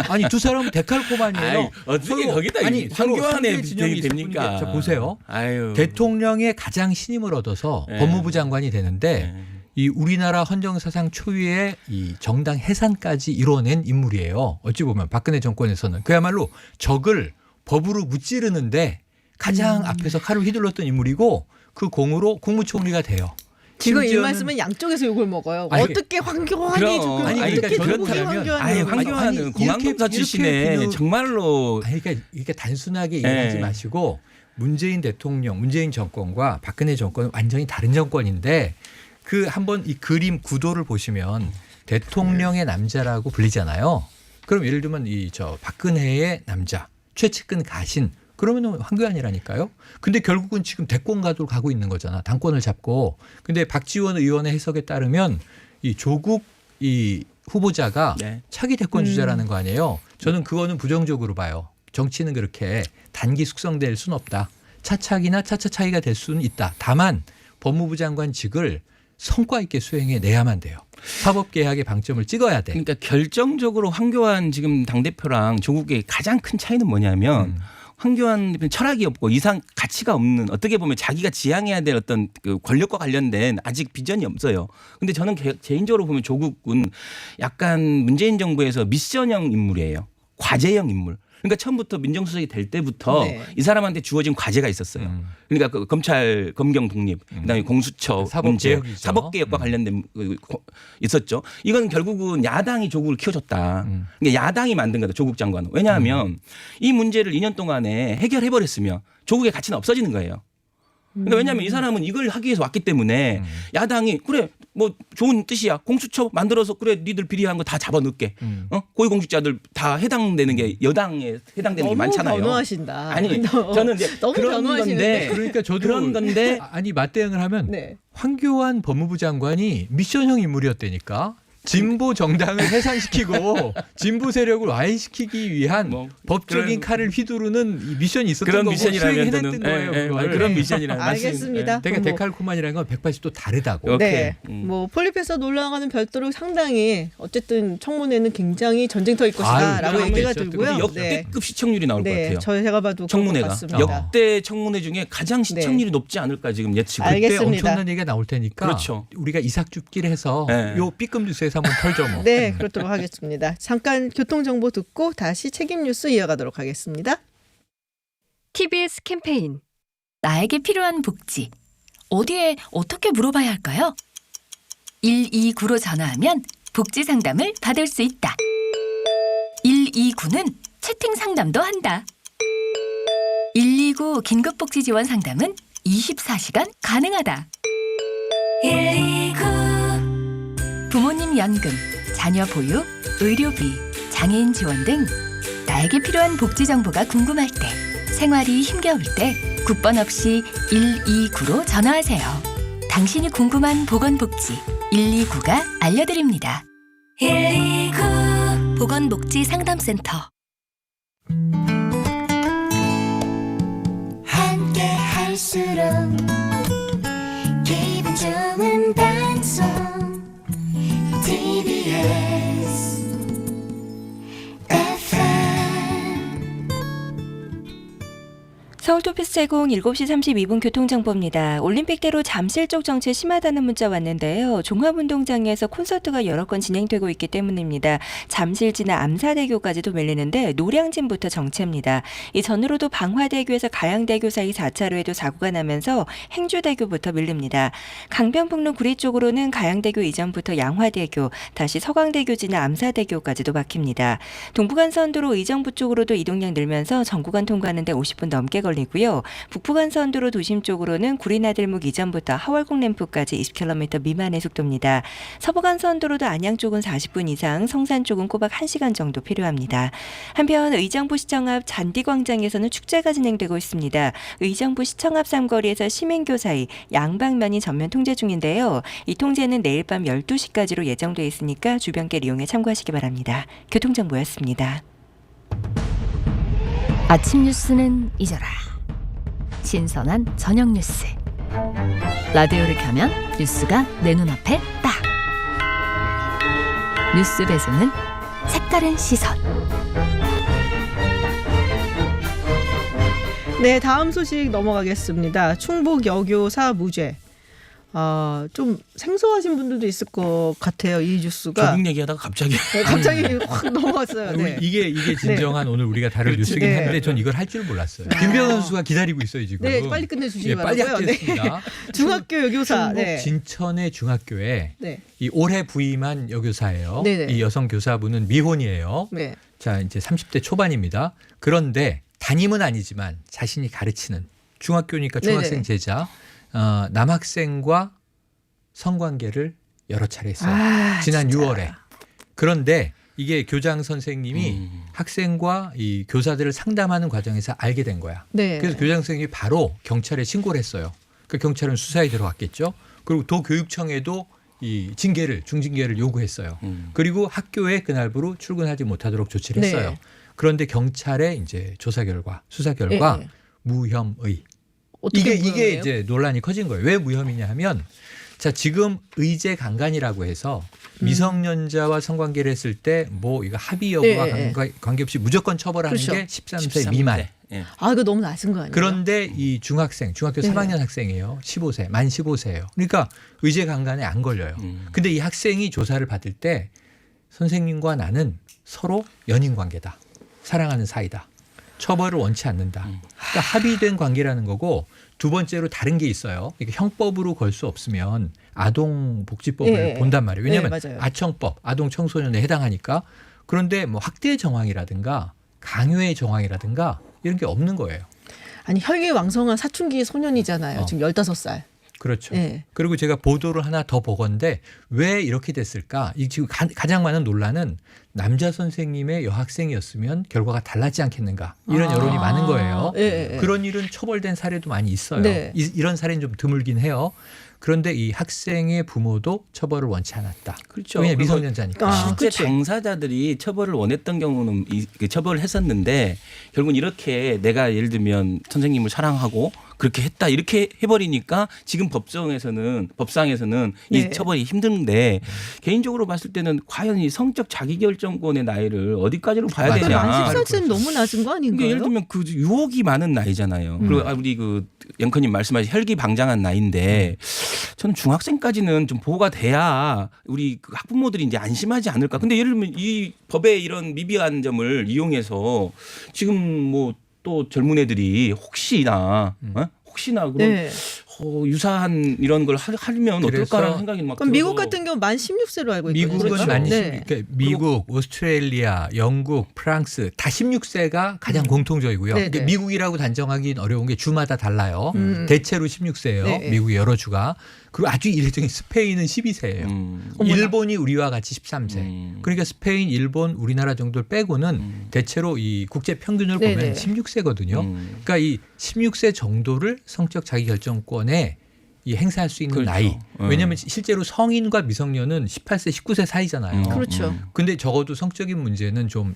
아니 두 사람은 데칼코마니에요. 아이, 어떻게 서로- 거기다 아니, 서로 황교안에 상대 진영이 있을 됩니까? 뿐인데, 자 보세요. 아유. 대통령의 가장 신임을 얻어서 네. 법무부 장관이 되는데 네. 이 우리나라 헌정사상 초유의 이 정당 해산까지 이뤄낸 인물이에요. 어찌 보면 박근혜 정권에서는 그야말로 적을 법으로 무찌르는데 가장 앞에서 칼을 휘둘렀던 인물이고 그 공으로 국무총리가 돼요. 지금 이 심지어는- 말씀은 양쪽에서 욕을 먹어요. 아니, 어떻게 황교안이 그럼. 지금 아니, 어떻게 그러니까 조국이 그렇다면- 황교안이 아니 그러고 있어요. 황교안은 아니, 공안검사 이렇게 출신에 비교- 정말로 아니, 그러니까 이게 단순하게 얘기하지 네. 마시고 문재인 대통령, 문재인 정권과 박근혜 정권은 완전히 다른 정권인데 그 한번 이 그림 구도를 보시면 대통령의 남자라고 불리잖아요. 그럼 예를 들면 이 저 박근혜의 남자 최측근 가신 그러면 황교안이라니까요. 근데 결국은 지금 대권 가도로 가고 있는 거잖아. 당권을 잡고. 근데 박지원 의원의 해석에 따르면 이 조국 이 후보자가 네. 차기 대권 주자라는 거 아니에요. 저는 그거는 부정적으로 봐요. 정치는 그렇게 단기 숙성될 수는 없다. 차차기나 차차차기가 될 수는 있다. 다만 법무부 장관직을 성과 있게 수행해 내야만 돼요. 사법개혁의 방점을 찍어야 돼. 그러니까 결정적으로 황교안 지금 당대표랑 조국의 가장 큰 차이는 뭐냐면 황교안 대표는 철학이 없고 이상 가치가 없는 어떻게 보면 자기가 지향해야 될 어떤 그 권력과 관련된 아직 비전이 없어요. 근데 저는 개인적으로 보면 조국은 약간 문재인 정부에서 미션형 인물이에요. 과제형 인물. 그러니까 처음부터 민정수석이 될 때부터 네. 이 사람한테 주어진 과제가 있었어요. 그러니까 그 검찰 검경 독립, 그다음에 공수처 문제, 사법개혁이죠. 사법개혁과 관련된 있었죠. 이건 결국은 야당이 조국을 키워줬다. 그러니까 야당이 만든 거다. 조국 장관은. 왜냐하면 이 문제를 2년 동안에 해결해 버렸으면 조국의 가치는 없어지는 거예요. 그러니까 왜냐하면 이 사람은 이걸 하기 위해서 왔기 때문에 야당이 그래 뭐 좋은 뜻이야 공수처 만들어서 그래 니들 비리한 거 다 잡아넣게 고위공직자들 다 해당되는 게 여당에 해당되는 게 너무 많잖아요. 변호하신다. 아니 저는 이제 너무 그런 변호하시는데. 건데 그러니까 저도 그런 건데 아니 맞대응을 하면 네. 황교안 법무부 장관이 미션형 인물이었다니까. 진보 정당을 해산시키고 진보 세력을 와해시키기 위한 뭐 법적인 그런- 칼을 휘두르는 이 미션이 있었던 그런 거고 미션이라면 수행해냈던 저는 거예요. 그걸. 그런 네. 미션이라면 알겠습니다. 되게 뭐- 데칼코만이라는 건 180도 다르다고. 오케이. 네, 뭐 폴리페서 논란과는 별도로 상당히 어쨌든 청문회는 굉장히 전쟁터일 것이다라고 아유, 얘기가 그러면 들고요. 우리 역대급 시청률이 나올 것 같아요. 제가 봐도 청문회가 그럴 것 같습니다. 역대 청문회 중에 가장 시청률이 높지 않을까 지금 예측. 알- 그때 알겠습니다. 엄청난 얘기가 나올 테니까 그렇죠. 우리가 이삭줍기를 해서 네. 요 B급 뉴스에서 한번 털죠 뭐. 네, 그렇도록 하겠습니다. 잠깐 교통정보 듣고 다시 책임 뉴스 이어가도록 하겠습니다. TBS 캠페인 나에게 필요한 복지 어디에 어떻게 물어봐야 할까요? 129로 전화하면 복지 상담을 받을 수 있다. 129는 채팅 상담도 한다. 129 긴급복지 지원 상담은 24시간 가능하다. 129 부모님 연금, 자녀 보육, 의료비, 장애인 지원 등 나에게 필요한 복지 정보가 궁금할 때, 생활이 힘겨울 때 국번 없이 129로 전화하세요. 당신이 궁금한 보건복지 129가 알려드립니다. 129 보건복지상담센터. 함께 할수록 기분 좋은 방송 TBS FM. 서울토피스 제공 7시 32분 교통정보입니다. 올림픽대로 잠실 쪽 정체 심하다는 문자 왔는데요. 종합운동장에서 콘서트가 여러 건 진행되고 있기 때문입니다. 잠실 지나 암사대교까지도 밀리는데 노량진부터 정체입니다. 이 전으로도 방화대교에서 가양대교 사이 4차로에도 사고가 나면서 행주대교부터 밀립니다. 강변북로 구리 쪽으로는 가양대교 이전부터 양화대교, 다시 서강대교 지나 암사대교까지도 막힙니다. 동부간선도로 의정부 쪽으로도 이동량 늘면서 정구간 통과하는 데 50분 넘게 걸립니다. 이고요. 북부간선도로 도심 쪽으로는 구리나들목 이전부터 하월곡 램프까지 20km 미만의 속도입니다. 서부간선도로도 안양 쪽은 40분 이상, 성산 쪽은 꼬박 1시간 정도 필요합니다. 한편 의정부 시청 앞 잔디광장에서는 축제가 진행되고 있습니다. 의정부 시청 앞 삼거리에서 시민교 사이 양방면이 전면 통제 중인데요. 이 통제는 내일 밤 12시까지로 예정돼 있으니까 주변길 이용에 참고하시기 바랍니다. 교통정보였습니다. 아침 뉴스는 잊어라. 신선한 저녁 뉴스. 라디오를 켜면 뉴스가 내 눈앞에 딱. 뉴스 배송은 색다른 시선. 네, 다음 소식 넘어가겠습니다. 충북 여교사 무죄. 좀 생소하신 분들도 있을 것 같아요. 이 뉴스가. 조국 얘기하다가 갑자기 네, 갑자기 확 넘어갔어요. 네. 이게 진정한 오늘 우리가 다룰 뉴스긴 네. 한데 전 이걸 할 줄 몰랐어요. 김병현 선수가 기다리고 있어요 지금. 네, 빨리 끝내주시기 예, 빨리 바라고요. 하겠습니다. 중학교 여교사. 충북 네. 진천의 중학교에 네. 이 올해 부임한 여교사예요. 네네. 이 여성 교사분은 미혼이에요. 네. 자 이제 30대 초반입니다. 그런데 담임은 아니지만 자신이 가르치는 중학교니까 중학생 네네. 제자 남학생과 성관계를 여러 차례 했어요. 지난 진짜. 6월에. 그런데 이게 교장 선생님이 학생과 이 교사들을 상담하는 과정에서 알게 된 거야. 네. 그래서 교장 선생님이 바로 경찰에 신고를 했어요. 그 경찰은 수사에 들어갔겠죠. 그리고 도교육청에도 이 중징계를 요구했어요. 그리고 학교에 그날부로 출근하지 못하도록 조치를 네. 했어요. 그런데 경찰의 이제 조사 결과, 수사 결과 네. 무혐의. 어떻게 이게 무혐의예요? 이제 논란이 커진 거예요. 왜 무혐의냐 하면 자 지금 의제 강간이라고 해서 미성년자와 성관계를 했을 때 뭐 이거 합의 여부와 네. 관계없이 무조건 처벌하는 그렇죠. 게 13세 미만. 예. 이거 너무 낮은 거 아니에요? 그런데 이 중학교 네. 3학년 학생이에요. 15세, 만 15세예요. 그러니까 의제 강간에 안 걸려요. 근데 이 학생이 조사를 받을 때 선생님과 나는 서로 연인 관계다. 사랑하는 사이다. 처벌을 원치 않는다. 그러니까 합의된 관계라는 거고 두 번째로 다른 게 있어요. 이게 형법으로 걸 수 없으면 아동복지법을 예, 예. 본단 말이에요. 왜냐하면 네, 맞아요. 아청법, 아동청소년에 해당하니까. 그런데 뭐 학대 정황이라든가 강요의 정황이라든가 이런 게 없는 거예요. 아니 혈기왕성한 사춘기 소년이잖아요. 어. 지금 15살. 그렇죠. 네. 그리고 제가 보도를 하나 더 보건데 왜 이렇게 됐을까? 이 지금 가장 많은 논란은 남자 선생님의 여학생이었으면 결과가 달라지지 않겠는가 이런 여론이 많은 거예요. 예, 예. 그런 일은 처벌된 사례도 많이 있어요. 네. 이런 사례는 좀 드물긴 해요. 그런데 이 학생의 부모도 처벌을 원치 않았다. 그렇죠. 왜냐 그리고 미성년자니까. 실제 그치. 당사자들이 처벌을 원했던 경우는 처벌을 했었는데 결국은 이렇게 내가 예를 들면 선생님을 사랑하고 그렇게 했다 이렇게 해버리니까 지금 법상에서는 이 네. 처벌이 힘든데 개인적으로 봤을 때는 과연 이 성적 자기결정권의 나이를 어디까지로 봐야 맞아요. 그 되냐. 만 14세는 너무 낮은 거 그러니까 아닌가요? 예를 들면 그 유혹이 많은 나이잖아요. 그리고 우리 그 앵커님 말씀하신 혈기방장한 나이인데 저는 중학생까지는 좀 보호가 돼야 우리 그 학부모들이 이제 안심하지 않을까. 근데 예를 들면 이 법의 이런 미비한 점을 이용해서 지금 뭐 또 젊은 애들이 혹시나 그런 네. 유사한 이런 걸 하면 그래서 어떨까라는 생각이 막 그럼 들어서 미국 같은 경우 만 16세로 알고 있거든요. 미국은 그렇죠? 만 16, 네. 그러니까 미국, 오스트레일리아, 영국, 프랑스 다 16세가 가장 공통적이고요. 네, 근데 네. 미국이라고 단정하기는 어려운 게 주마다 달라요. 음. 대체로 16세예요. 네. 미국의 여러 주가. 그리고 아주 이례적인 스페인은 12세예요. 어머나. 일본이 우리와 같이 13세. 그러니까 스페인, 일본, 우리나라 정도를 빼고는 대체로 이 국제 평균을 네, 보면 네. 16세거든요. 그러니까 이 16세 정도를 성적 자기결정권에 이 행사할 수 있는 그렇죠. 나이. 왜냐하면 실제로 성인과 미성년은 18세, 19세 사이잖아요. 그렇죠. 근데 적어도 성적인 문제는 좀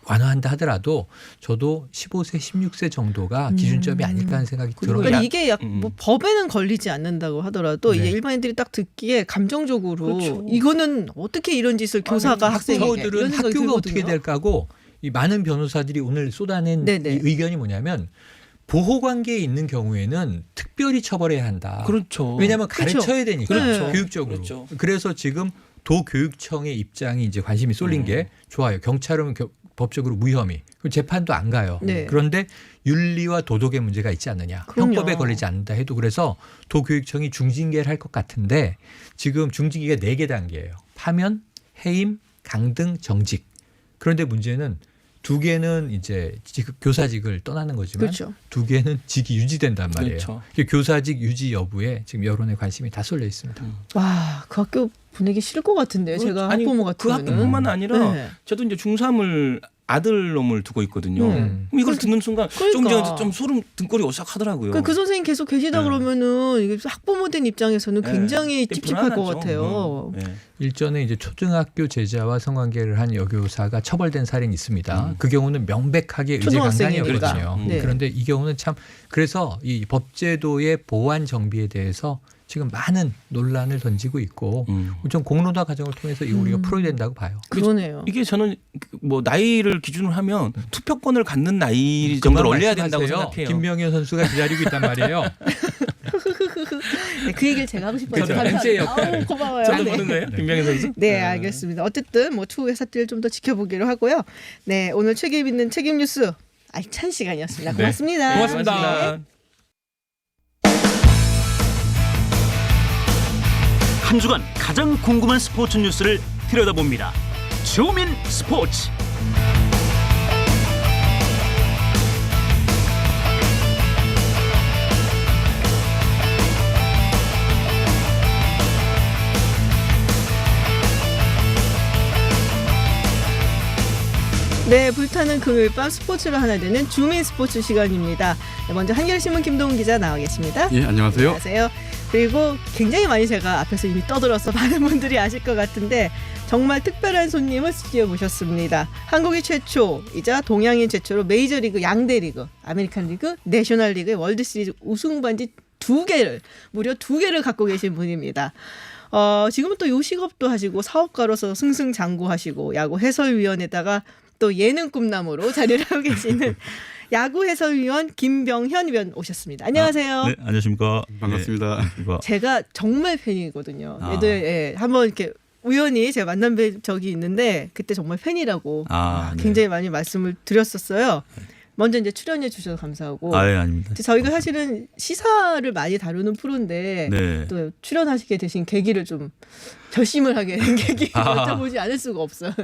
완화한다 하더라도 저도 15세, 16세 정도가 기준점이 아닐까 하는 생각이 들어요. 그러니까 이게 뭐 법에는 걸리지 않는다고 하더라도 네. 이게 일반인들이 딱 듣기에 감정적으로 그렇죠. 이거는 어떻게 이런 짓을 교사가 학생에게 학부모들은 이런 생각이 학교가 어떻게 들거든요. 될까고 이 많은 변호사들이 오늘 쏟아낸 네네. 이 의견이 뭐냐면 보호관계에 있는 경우에는 특별히 처벌해야 한다. 그렇죠. 왜냐하면 그렇죠. 가르쳐야 되니까 그렇죠. 교육적으로. 그렇죠. 그래서 지금 도교육청의 입장이 이제 관심이 쏠린 게 좋아요. 경찰은 법적으로 무혐의. 그럼 재판도 안 가요. 네. 그런데 윤리와 도덕의 문제가 있지 않느냐. 그럼요. 형법에 걸리지 않는다 해도 그래서 도교육청이 중징계를 할 것 같은데 지금 중징계가 4개 단계예요. 파면, 해임, 강등, 정직. 그런데 문제는 2개는 이제 교사직을 떠나는 거지만 그렇죠. 2개는 직이 유지된단 말이에요. 그렇죠. 교사직 유지 여부에 지금 여론의 관심이 다 쏠려 있습니다. 와, 그 학교 보내기 싫을 것 같은데요. 제가 아니, 학부모 그 같으면. 학교뿐만 아니라 네. 저도 이제 중3을 아들 놈을 두고 있거든요. 음. 그럼 이걸 듣는 순간 좀 그러니까. 전에 좀 소름 등골이 오싹하더라고요. 그 선생님 계속 계시다 네. 그러면은 이게 학부모 된 입장에서는 굉장히 찝찝할 것 같아요. 네. 일전에 이제 초등학교 제자와 성관계를 한 여교사가 처벌된 사례는 있습니다. 그 경우는 명백하게 의제 초등학생이니까. 강간이었거든요. 네. 그런데 이 경우는 참 그래서 이 법제도의 보완 정비에 대해서 지금 많은 논란을 던지고 있고 좀 공론화 과정을 통해서 이거 우리가 풀어야 된다고 봐요. 그러네요. 이게 저는 뭐 나이를 기준으로 하면 투표권을 갖는 나이 정도를 올려야 된다고 생각해요. 김병현 선수가 기다리고 있단 말이에요. 네, 그 얘기를 제가 하고 싶어요. 그렇죠. MC의 역할을. 아우, 고마워요. 저도 네. 보는 거예요, 김병현 선수? 네, 알겠습니다. 어쨌든 뭐 추후 회사들 좀 더 지켜보기로 하고요. 네, 오늘 책임 있는 책임 뉴스 알찬 시간이었습니다. 네. 고맙습니다. 고맙습니다. 한 주간 가장 궁금한 스포츠 뉴스를 들여다봅니다. 주민 스포츠. 네, 불타는 금요일 밤 스포츠로 하나 되는 주민 스포츠 시간입니다. 네, 먼저 한겨레신문 김동훈 기자 나와 계십니다. 예, 안녕하세요. 안녕하세요. 그리고 굉장히 많이 제가 앞에서 이미 떠들어서 많은 분들이 아실 것 같은데 정말 특별한 손님을 스튜디오에 모셨습니다. 한국의 최초이자 동양인 최초로 메이저리그 양대 리그, 아메리칸 리그, 내셔널 리그의 월드시리즈 우승 반지 무려 2개를 갖고 계신 분입니다. 지금은 또 요식업도 하시고 사업가로서 승승장구하시고 야구 해설위원에다가 또 예능 꿈나무로 자리를 하고 계시는 야구 해설위원 김병현 위원 오셨습니다. 안녕하세요. 네, 안녕하십니까. 반갑습니다. 제가 정말 팬이거든요. 아. 얘들 예, 한번 이렇게 우연히 제가 만난 적이 있는데 그때 정말 팬이라고 네. 굉장히 많이 말씀을 드렸었어요. 먼저 이제 출연해 주셔서 감사하고. 아, 예, 아닙니다. 저희가 사실은 시사를 많이 다루는 프로인데 네. 또 출연하시게 되신 계기를 좀 결심을 하게 된 계기 여쭤보지 않을 수가 없어요.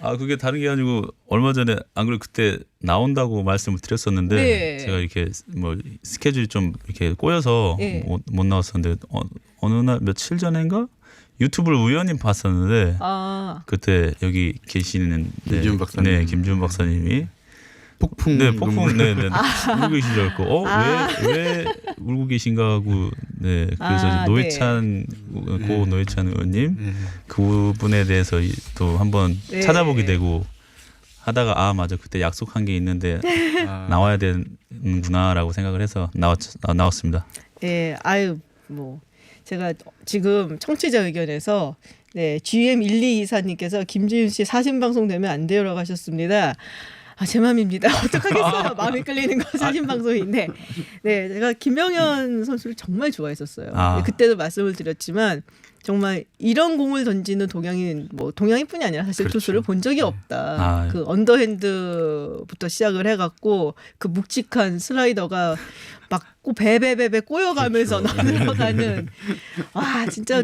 아, 그게 다른 게 아니고 얼마 전에 안 그래도 그때 나온다고 말씀을 드렸었는데 네. 제가 이렇게 뭐 스케줄이 좀 이렇게 꼬여서 네. 못 나왔었는데 어느 날 며칠 전인가 유튜브를 우연히 봤었는데 그때 여기 계시는 김지훈 박사님. 네, 김지훈 박사님이 폭풍. 네, 폭풍, 네, 울고 계신 줄 알고, 왜 울고 계신가 하고, 네, 그래서 노회찬, 고 노회찬 의원님, 그분에 대해서 또 한번 찾아보게 되고 하다가, 맞아, 그때 약속한 게 있는데 나와야 되는구나라고 생각을 해서 나왔습니다. 예, 뭐, 제가 지금 청취자 의견에서 네, GM1224님께서 김지윤 씨 사진 방송 되면 안 돼요라고 하셨습니다. 제 맘입니다. 어떡하겠어요. 마음이 끌리는 거 사진 방송인데. 네, 제가 김병현 선수를 정말 좋아했었어요. 그때도 말씀을 드렸지만 정말 이런 공을 던지는 동양인뿐이 아니라 사실 그렇죠. 투수를 본 적이 없다. 그 언더핸드부터 시작을 해갖고 그 묵직한 슬라이더가 막 베베베베 꼬여가면서 날아가는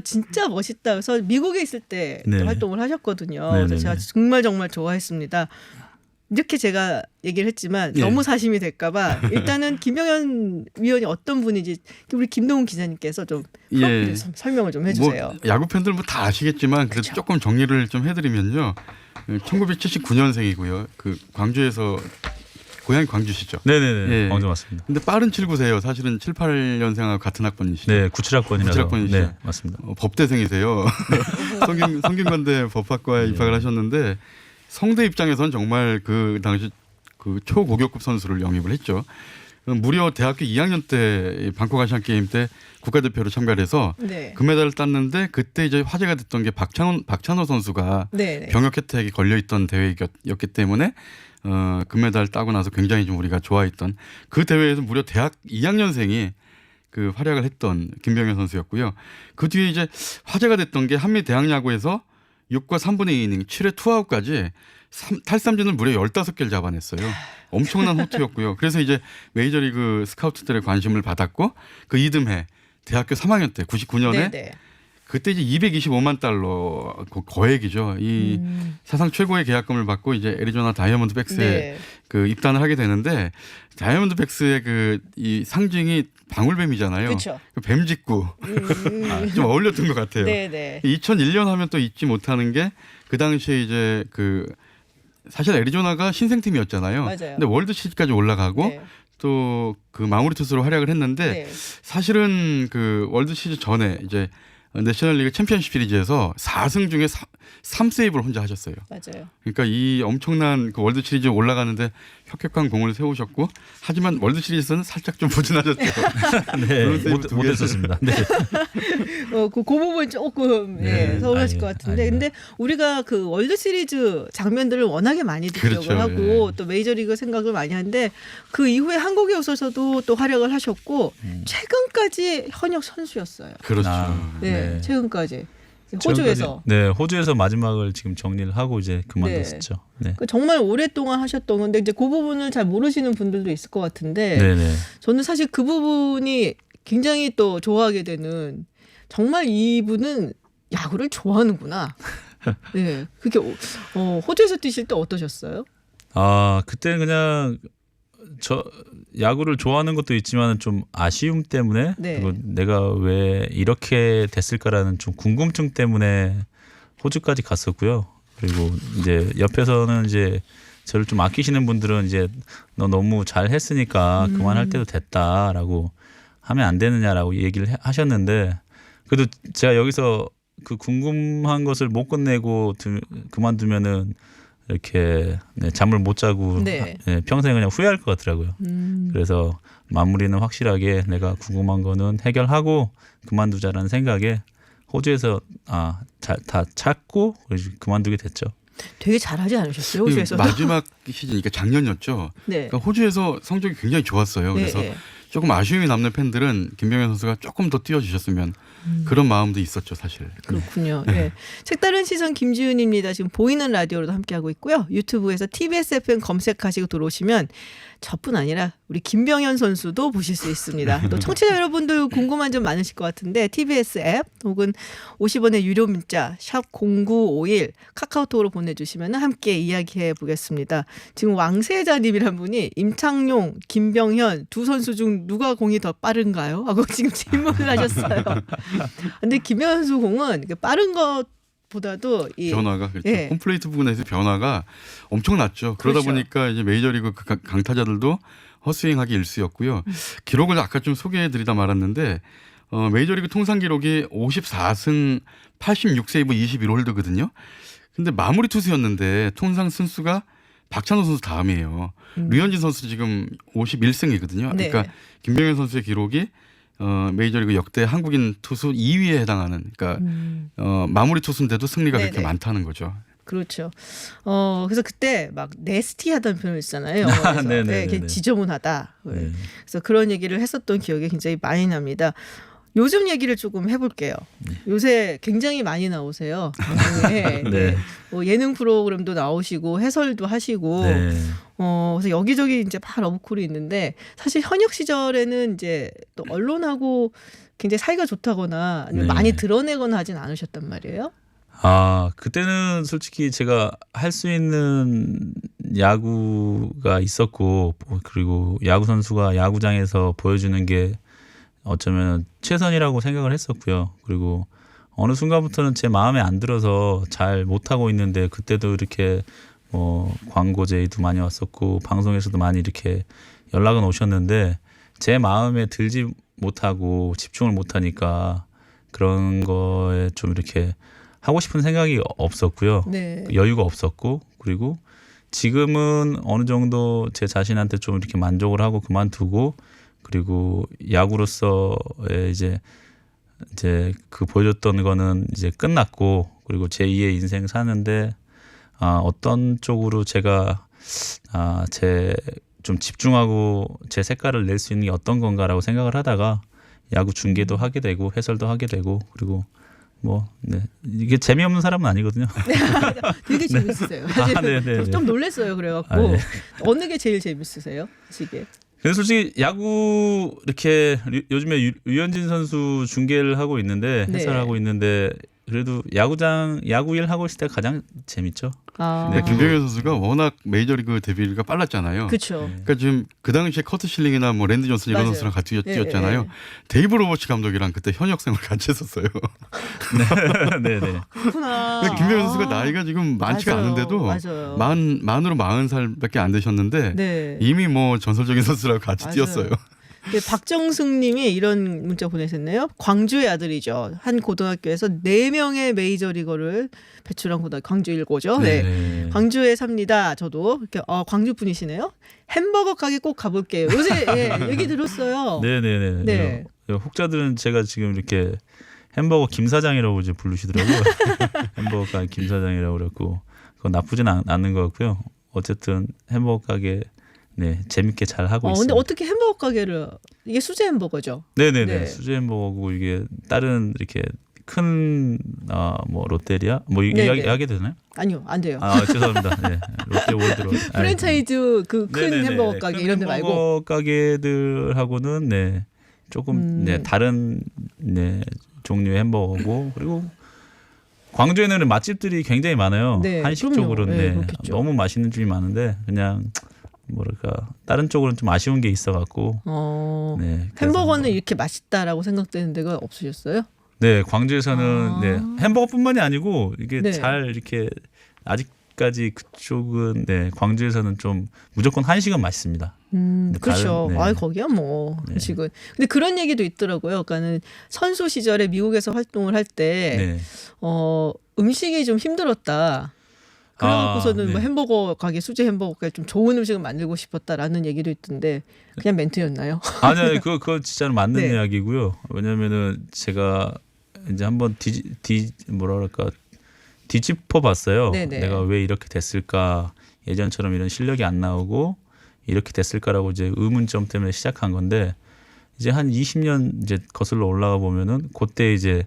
진짜 멋있다. 그래서 미국에 있을 때 네. 활동을 하셨거든요. 네, 그래서 네, 제가 네. 정말 좋아했습니다. 이렇게 제가 얘기를 했지만 예. 너무 사심이 될까봐 일단은 김병현 위원이 어떤 분인지 우리 김동훈 기자님께서 좀 예. 설명을 좀 해주세요. 야구 팬들 다 아시겠지만 그래도 조금 정리를 좀 해드리면요. 1979년생이고요. 그 광주에서 고향이 광주시죠. 네네네. 예. 광주 맞습니다. 근데 빠른 79세요. 사실은 7, 8년생하고 같은 학번이시죠. 네, 97학번이라서. 97학번이시죠. 네, 맞습니다. 법대생이세요. 성균관대 법학과에 입학을 하셨는데 성대 입장에서는 정말 그 당시 그 초고교급 선수를 영입을 했죠. 무려 대학교 2학년 때 방콕 아시안 게임 때 국가대표로 참가를 해서 네. 금메달을 땄는데 그때 이제 화제가 됐던 게 박찬호 선수가 네. 병역 혜택이 걸려 있던 대회였기 때문에 금메달 따고 나서 굉장히 좀 우리가 좋아했던 그 대회에서 무려 대학 2학년생이 그 활약을 했던 김병현 선수였고요. 그 뒤에 이제 화제가 됐던 게 한미 대학 야구에서 6과 3분의 2이닝 7회 투아웃까지 탈삼진을 무려 15개를 잡아냈어요. 엄청난 호투였고요. 그래서 이제 메이저리그 스카우트들의 관심을 받았고 그 이듬해 대학교 3학년 때 99년에 네네. 그때 이제 225만 달러 거액이죠. 이 사상 최고의 계약금을 받고 이제 애리조나 다이아몬드백스에 네. 그 입단을 하게 되는데 다이아몬드백스의 그 이 상징이 방울뱀이잖아요. 그렇죠. 그 뱀직구 좀 어울렸던 것 같아요. 네네. 2001년 하면 또 잊지 못하는 게 그 당시에 이제 그 사실 애리조나가 신생팀이었잖아요. 맞아요. 근데 월드 시리즈까지 올라가고 네. 또 그 마무리 투수로 활약을 했는데 네. 사실은 그 월드 시리즈 전에 이제 내셔널리그 챔피언십 시리즈에서 4승 중에 3세이브를 혼자 하셨어요. 맞아요. 그러니까 이 엄청난 그 월드 시리즈 올라가는데 혁혁한 공을 세우셨고 하지만 월드 시리즈는 살짝 좀 부진하셨죠. 네, 두 못했었습니다. 네. 그 부분 조금 서운하실 아니에요. 것 같은데, 아니에요. 근데 우리가 그 월드 시리즈 장면들을 워낙에 많이 기억을 그렇죠. 하고 예. 또 메이저리그 생각을 많이 하는데 그 이후에 한국에 오셔서도 또 활약을 하셨고 최근까지 현역 선수였어요. 그렇죠. 네, 최근까지 호주에서. 네, 호주에서 마지막을 지금 정리를 하고 이제 그만뒀었죠. 네. 그 정말 오랫동안 하셨던 건데 이제 그 부분을 잘 모르시는 분들도 있을 것 같은데 네, 네. 저는 사실 그 부분이 굉장히 또 좋아하게 되는, 정말 이분은 야구를 좋아하는구나. 네, 그게 호주에서 뛰실 때 어떠셨어요? 아, 그때는 그냥 저 야구를 좋아하는 것도 있지만 좀 아쉬움 때문에 네. 그리고 내가 왜 이렇게 됐을까라는 좀 궁금증 때문에 호주까지 갔었고요. 그리고 이제 옆에서는 이제 저를 좀 아끼시는 분들은 이제 너 너무 잘 했으니까 그만할 때도 됐다라고 하면 안 되느냐라고 얘기를 하셨는데, 그래도 제가 여기서 그 궁금한 것을 못 끝내고 그만두면은 이렇게 잠을 못 자고 네. 평생 그냥 후회할 것 같더라고요. 그래서 마무리는 확실하게 내가 궁금한 거는 해결하고 그만두자라는 생각에 호주에서 다 찾고 그만두게 됐죠. 되게 잘하지 않으셨어요, 호주에서? 마지막 시즌, 그러니까 작년이었죠. 네. 그러니까 호주에서 성적이 굉장히 좋았어요. 그래서 네. 조금 아쉬움이 남는 팬들은 김병현 선수가 조금 더 뛰어주셨으면 그런 마음도 있었죠, 사실. 그렇군요. 네. 색다른 시선 김지윤입니다. 지금 보이는 라디오로도 함께하고 있고요. 유튜브에서 TBS FM 검색하시고 들어오시면 저뿐 아니라 우리 김병현 선수도 보실 수 있습니다. 또 청취자 여러분들 궁금한 점 많으실 것 같은데 TBS 앱 혹은 50원의 유료 문자 샵 0951 카카오톡으로 보내주시면 함께 이야기해 보겠습니다. 지금 왕세자님이란 분이 임창용, 김병현 두 선수 중 누가 공이 더 빠른가요? 하고 지금 질문을 하셨어요. 근데 김병현 선수 공은 빠른 것보다도 이 변화가 그렇죠. 예. 홈플레이트 부분에서 변화가 엄청났죠. 그러다 그렇죠. 보니까 이제 메이저리그 강타자들도 헛스윙하기 일쑤였고요. 기록을 아까 좀 소개해드리다 말았는데 메이저리그 통산 기록이 54승 86세이브 21홀드거든요. 근데 마무리 투수였는데 통상 승수가 박찬호 선수 다음이에요. 류현진 선수 지금 51승이거든요. 네. 그러니까 김병현 선수의 기록이 메이저리그 역대 한국인 투수 2위에 해당하는, 그러니까 마무리 투수인데도 승리가 네네. 그렇게 많다는 거죠. 그렇죠. 그래서 그때 막 네스티하다는 표현 있잖아요. 네네네네. 네, 이렇게 지저분하다. 네. 그래서 그런 얘기를 했었던 기억이 굉장히 많이 납니다. 요즘 얘기를 조금 해볼게요. 요새 굉장히 많이 나오세요. 방송에. 네. 뭐 예능 프로그램도 나오시고 해설도 하시고. 네. 그래서 여기저기 이제 막 러브콜이 있는데 사실 현역 시절에는 이제 또 언론하고 굉장히 사이가 좋다거나 아니면 네. 많이 드러내거나 하진 않으셨단 말이에요. 그때는 솔직히 제가 할 수 있는 야구가 있었고, 그리고 야구 선수가 야구장에서 보여주는 게 어쩌면 최선이라고 생각을 했었고요. 그리고 어느 순간부터는 제 마음에 안 들어서 잘 못하고 있는데, 그때도 이렇게 광고 제의도 많이 왔었고 방송에서도 많이 이렇게 연락은 오셨는데 제 마음에 들지 못하고 집중을 못하니까 그런 거에 좀 이렇게 하고 싶은 생각이 없었고요. 네. 여유가 없었고, 그리고 지금은 어느 정도 제 자신한테 좀 이렇게 만족을 하고 그만두고, 그리고 야구로서의 이제 그 보여줬던 거는 이제 끝났고, 그리고 제2의 인생 사는데 어떤 쪽으로 제가 제 좀 집중하고 제 색깔을 낼 수 있는 게 어떤 건가라고 생각을 하다가 야구 중계도 하게 되고 해설도 하게 되고, 그리고 이게 재미없는 사람은 아니거든요. 되게 재밌으세요. 사실 네. 좀 놀랐어요. 그래갖고 네. 어느 게 제일 재밌으세요? 시계. 근데 솔직히 야구 이렇게 요즘에 류현진 선수 중계를 하고 있는데 네. 해설하고 있는데 그래도 야구 일 하고 있을 때 가장 재밌죠. 근데 김병현 선수가 워낙 메이저리그 데뷔가 빨랐잖아요. 그렇죠. 그러니까 지금 그 당시에 커트 실링이나 뭐 랜디 존슨 이런 맞아요. 선수랑 같이 네, 뛰었잖아요. 네. 데이브 로버츠 감독이랑 그때 현역 생활 같이 했었어요. 네. 그렇구나. 근데 김병현 선수가 나이가 지금 많지가 맞아요. 않은데도 맞아요. 만으로 40살밖에 안 되셨는데 네. 이미 뭐 전설적인 선수라고 같이 맞아요. 뛰었어요. 네, 박정승님이 이런 문자 보내셨네요. 광주의 아들이죠. 한 고등학교에서 4명의 메이저리거를 배출한 고등학교 광주 1고죠. 네. 광주에 삽니다. 저도 이렇게 광주 분이시네요. 햄버거 가게 꼭 가볼게요. 요새 얘기 들었어요. 네네네. 네. 혹자들은 제가 지금 이렇게 햄버거 김 사장이라고 이제 부르시더라고요. 햄버거 가게 김 사장이라고 그랬고 그건 나쁘진 않는 것 같고요. 어쨌든 햄버거 가게 네 재밌게 잘 하고 있습니다. 근데 어떻게 햄버거 가게를 이게 수제 햄버거죠? 네네네. 네. 수제 햄버거고 이게 다른 이렇게 큰 뭐 롯데리아 뭐 네네. 이야기 되나요? 아니요, 안 돼요. 죄송합니다. 네. 롯데월드로 프랜차이즈 그 큰 햄버거 가게 이런 데 말고 햄버거 가게들하고는 네 조금 네 다른 네 종류의 햄버거고 그리고 광주에는 맛집들이 굉장히 많아요. 네, 한식 그럼요. 쪽으로는 네, 네, 그렇겠죠. 너무 맛있는 집이 많은데 그냥 뭐랄까 다른 쪽으로는 좀 아쉬운 게 있어갖고 네, 그래서 햄버거는 이렇게 맛있다라고 생각되는 데가 없으셨어요? 네 광주에서는 네, 햄버거뿐만이 아니고 이게 네. 잘 이렇게 아직까지 그쪽은 네 광주에서는 좀 무조건 한식은 맛있습니다. 그렇죠. 다른, 네. 거기야 뭐 네. 지금. 근데 그런 얘기도 있더라고요. 그러니까는 선수 시절에 미국에서 활동을 할 때 네. 음식이 좀 힘들었다. 그래갖고서는 네. 뭐 햄버거 가게 수제 햄버거 가게 좀 좋은 음식을 만들고 싶었다라는 얘기도 있던데 그냥 멘트였나요? 아니요, 그거 진짜로 맞는 네. 이야기고요. 왜냐면은 제가 이제 한번 뒤집어 봤어요. 네네. 내가 왜 이렇게 됐을까? 예전처럼 이런 실력이 안 나오고 이렇게 됐을까라고 이제 의문점 때문에 시작한 건데 이제 한 20년 이제 거슬러 올라가 보면은 그때 이제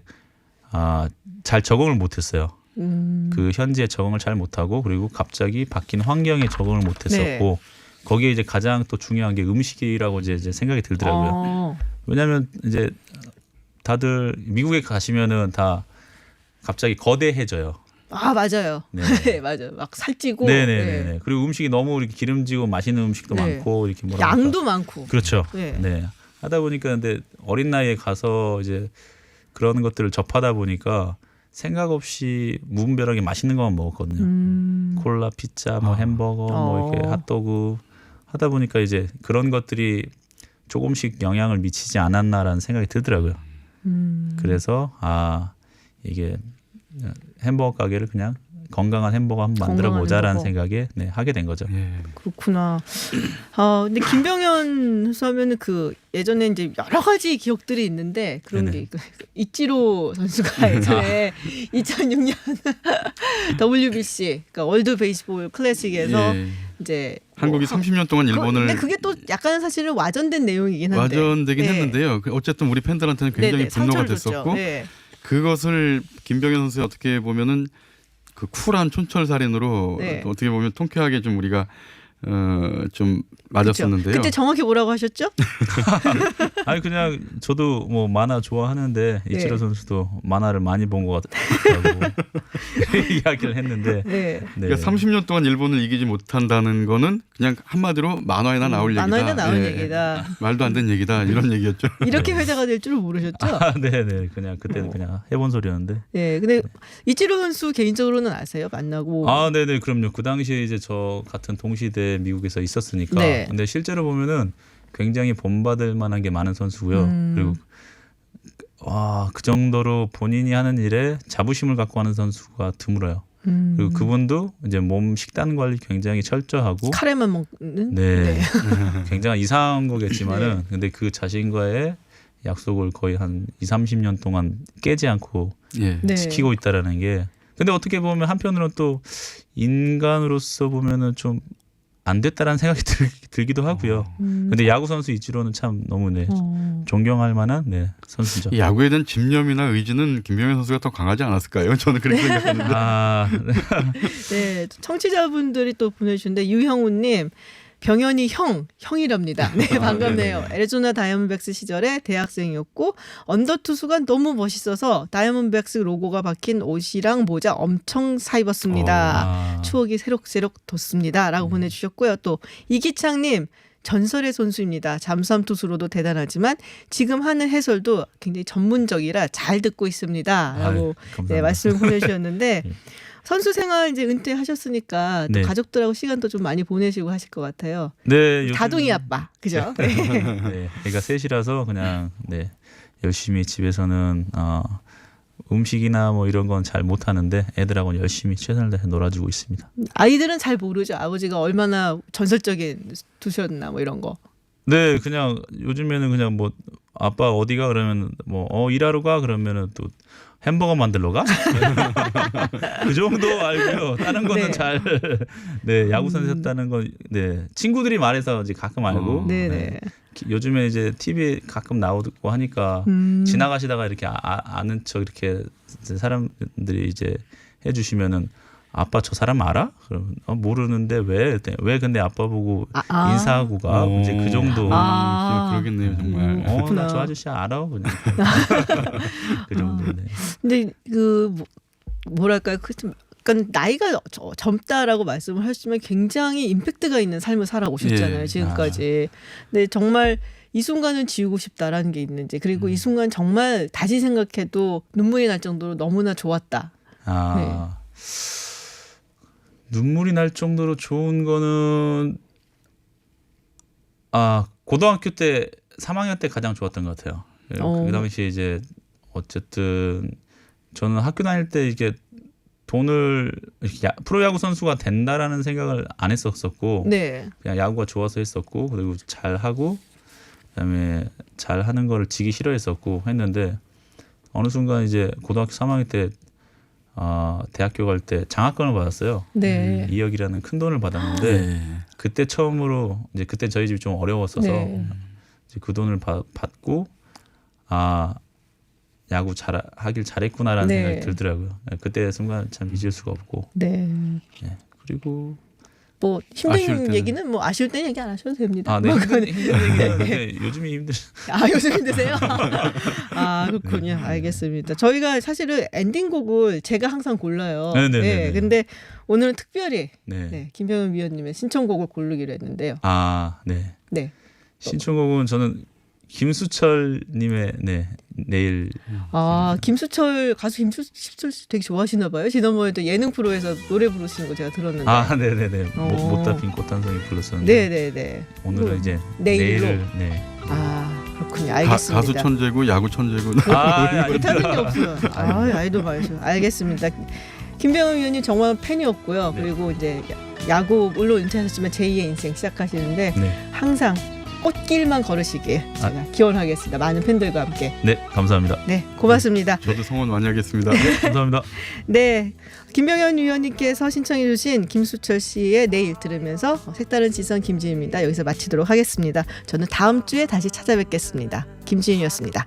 잘 적응을 못했어요. 그 현지에 적응을 잘 못하고 그리고 갑자기 바뀐 환경에 적응을 못했었고 네. 거기에 이제 가장 또 중요한 게 음식이라고 이제 생각이 들더라고요. 왜냐하면 이제 다들 미국에 가시면은 다 갑자기 거대해져요. 맞아요. 네. 네, 맞아요. 막 살찌고. 네네네. 네. 그리고 음식이 너무 이렇게 기름지고 맛있는 음식도 네. 많고 이렇게 뭐랄까. 양도 많고. 그렇죠. 네. 네. 하다 보니까 근데 어린 나이에 가서 이제 그런 것들을 접하다 보니까 생각 없이 무분별하게 맛있는 것만 먹었거든요. 콜라, 피자, 뭐 햄버거, 뭐 이렇게 핫도그 하다 보니까 이제 그런 것들이 조금씩 영향을 미치지 않았나라는 생각이 들더라고요. 그래서 이게 햄버거 가게를 그냥 건강한 햄버거 한번 만들어 건강한 보자라는 햄버거. 생각에 네, 하게 된 거죠. 그렇구나. 근데 김병현 선수 하면은 그 예전에 이제 여러 가지 기억들이 있는데 그런 네네. 게 이치로 선수가 예전에 2006년 WBC 그러니까 월드 베이스볼 클래식에서 예. 이제 한국이 30년 동안 일본을 근데 그게 또 약간 사실은 와전된 내용이긴 한데 와전되긴 네. 했는데요. 어쨌든 우리 팬들한테는 굉장히 네네, 분노가 상처를 줬죠. 됐었고 네. 그것을 김병현 선수 어떻게 보면은 그 쿨한 촌철살인으로 네. 어떻게 보면 통쾌하게 좀 우리가 좀 맞았었는데요. 그때 정확히 뭐라고 하셨죠? 아니 그냥 저도 뭐 만화 좋아하는데 네. 이치로 선수도 만화를 많이 본 것 같다고 이야기를 했는데 네. 네. 그러니까 30년 동안 일본을 이기지 못한다는 거는 그냥 한마디로 만화에나 나올 얘기다. 만화에나 나온 예. 얘기다. 말도 안 되는 얘기다. 이런 얘기였죠. 이렇게 회자가 될 줄은 모르셨죠? 네네 그냥 그때는 그냥 해본 소리였는데. 네, 근데 이치로 선수 개인적으로는 아세요? 만나고. 네네 그럼요. 그 당시에 이제 저 같은 동시대 미국에서 있었으니까. 네. 근데 실제로 보면은 굉장히 본받을 만한 게 많은 선수고요. 그리고 그 정도로 본인이 하는 일에 자부심을 갖고 하는 선수가 드물어요. 그리고 그분도 이제 몸 식단 관리 굉장히 철저하고 카레만 먹는. 네. 굉장히 이상한 거겠지만은 근데 그 자신과의 약속을 거의 한 20-30년 동안 깨지 않고 예. 네. 지키고 있다라는 게 근데 어떻게 보면 한편으로는 또 인간으로서 보면은 좀 안 됐다라는 생각이 들기도 하고요. 근데 야구 선수 이치로는 참 너무 존경할 만한 선수죠. 이 야구에 대한 집념이나 의지는 김병현 선수가 더 강하지 않았을까요? 저는 그렇게 생각하는데. 네, 청취자분들이 또 보내주셨는데 유형우님 병현이 형이랍니다. 네, 반갑네요. 애리조나 다이아몬드백스 시절에 대학생이었고 언더 투수가 너무 멋있어서 다이아몬드백스 로고가 박힌 옷이랑 모자 엄청 사 입었습니다. 추억이 새록새록 돋습니다라고 보내주셨고요. 또 이기창님 전설의 선수입니다. 잠수함 투수로도 대단하지만 지금 하는 해설도 굉장히 전문적이라 잘 듣고 있습니다라고 네, 말씀을 보내주셨는데 선수 생활 이제 은퇴하셨으니까 또 네. 가족들하고 시간도 좀 많이 보내시고 하실 것 같아요. 네, 요즘- 다둥이 아빠, 그죠? 네. 네, 애가 셋이라서 그냥 네, 열심히 집에서는 음식이나 뭐 이런 건 잘 못하는데 애들하고는 열심히 최선을 다해 놀아주고 있습니다. 아이들은 잘 모르죠. 아버지가 얼마나 전설적인 두셨나 뭐 이런 거. 네, 그냥 요즘에는 그냥 뭐 아빠 어디가 그러면 뭐 일하러 가 그러면은 또 햄버거 만들러 가? 그 정도 알고요. 다른 거는 네. 잘 네, 야구 선수였다는 건 네, 친구들이 말해서 이제 가끔 알고. 네네. 요즘에 이제 TV에 가끔 나오고 하니까 지나가시다가 이렇게 아는 척 이렇게 사람들이 이제 해주시면은 아빠 저 사람 알아? 그러면 모르는데 왜? 그랬더니 왜 근데 아빠 보고 인사하고 가? 이제 그 정도. 그러겠네요 정말. 나 저 아저씨 알아? 그냥 그 정도. 네. 근데 그 뭐랄까요? 그러니까 나이가 젊다라고 말씀을 하시지만 굉장히 임팩트가 있는 삶을 살아오셨잖아요. 예. 지금까지. 근데 정말 이 순간은 지우고 싶다라는 게 있는지 그리고 이 순간 정말 다시 생각해도 눈물이 날 정도로 너무나 좋았다. 눈물이 날 정도로 좋은 거는 고등학교 때 3학년 때 가장 좋았던 것 같아요. 그 당시에 이제 어쨌든 저는 학교 다닐 때 이게 돈을 프로야구 선수가 된다라는 생각을 안 했었고 네. 그냥 야구가 좋아서 했었고 그리고 잘하고 그다음에 잘하는 거를 지기 싫어했었고 했는데 어느 순간 이제 고등학교 3학년 때 대학교 갈 때 장학금을 받았어요. 네. 2억이라는 큰 돈을 받았는데 그때 처음으로 이제 그때 저희 집이 좀 어려웠어서 네. 이제 그 돈을 받고 야구 하길 잘했구나라는 네. 생각이 들더라고요. 그때 순간 참 잊을 수가 없고. 네. 네. 그리고 뭐 아쉬울 힘든 때는. 얘기는 뭐 아쉬울 때는 얘기 안 하셔도 됩니다. 네. 뭐 힘든 얘기인데 요즘이 힘들. 요즘 힘드세요? 그렇군요. 알겠습니다. 저희가 사실은 엔딩곡을 제가 항상 골라요. 네네네. 근데 오늘은 특별히 네. 김병현 위원님의 신청곡을 고르기로 했는데요. 네. 네. 신청곡은 저는 김수철님의 내일. 김수철 가수 김수철 씨 되게 좋아하시나 봐요. 지난번에도 예능 프로에서 노래 부르시는 거 제가 들었는데. 네네네. 못다 핀 꽃 한 송이 불렀었는데. 네네네. 오늘은 이제 내일로. 내일을. 네. 그렇군요. 알겠습니다. 가수 천재고 야구 천재고. 못하는 게 없어요. 아이돌 말이죠. 알겠습니다. 김병현 위원님 정말 팬이었고요. 그리고 이제 야구 물론 은퇴하셨지만 제2의 인생 시작하시는데 항상 꽃길만 걸으시길 제가 기원하겠습니다. 많은 팬들과 함께. 네, 감사합니다. 네, 고맙습니다. 저도 성원 많이 하겠습니다. 네, 감사합니다. 네, 김병현 위원님께서 신청해주신 김수철 씨의 내일 들으면서 색다른 지선 김지은입니다. 여기서 마치도록 하겠습니다. 저는 다음 주에 다시 찾아뵙겠습니다. 김지은이었습니다.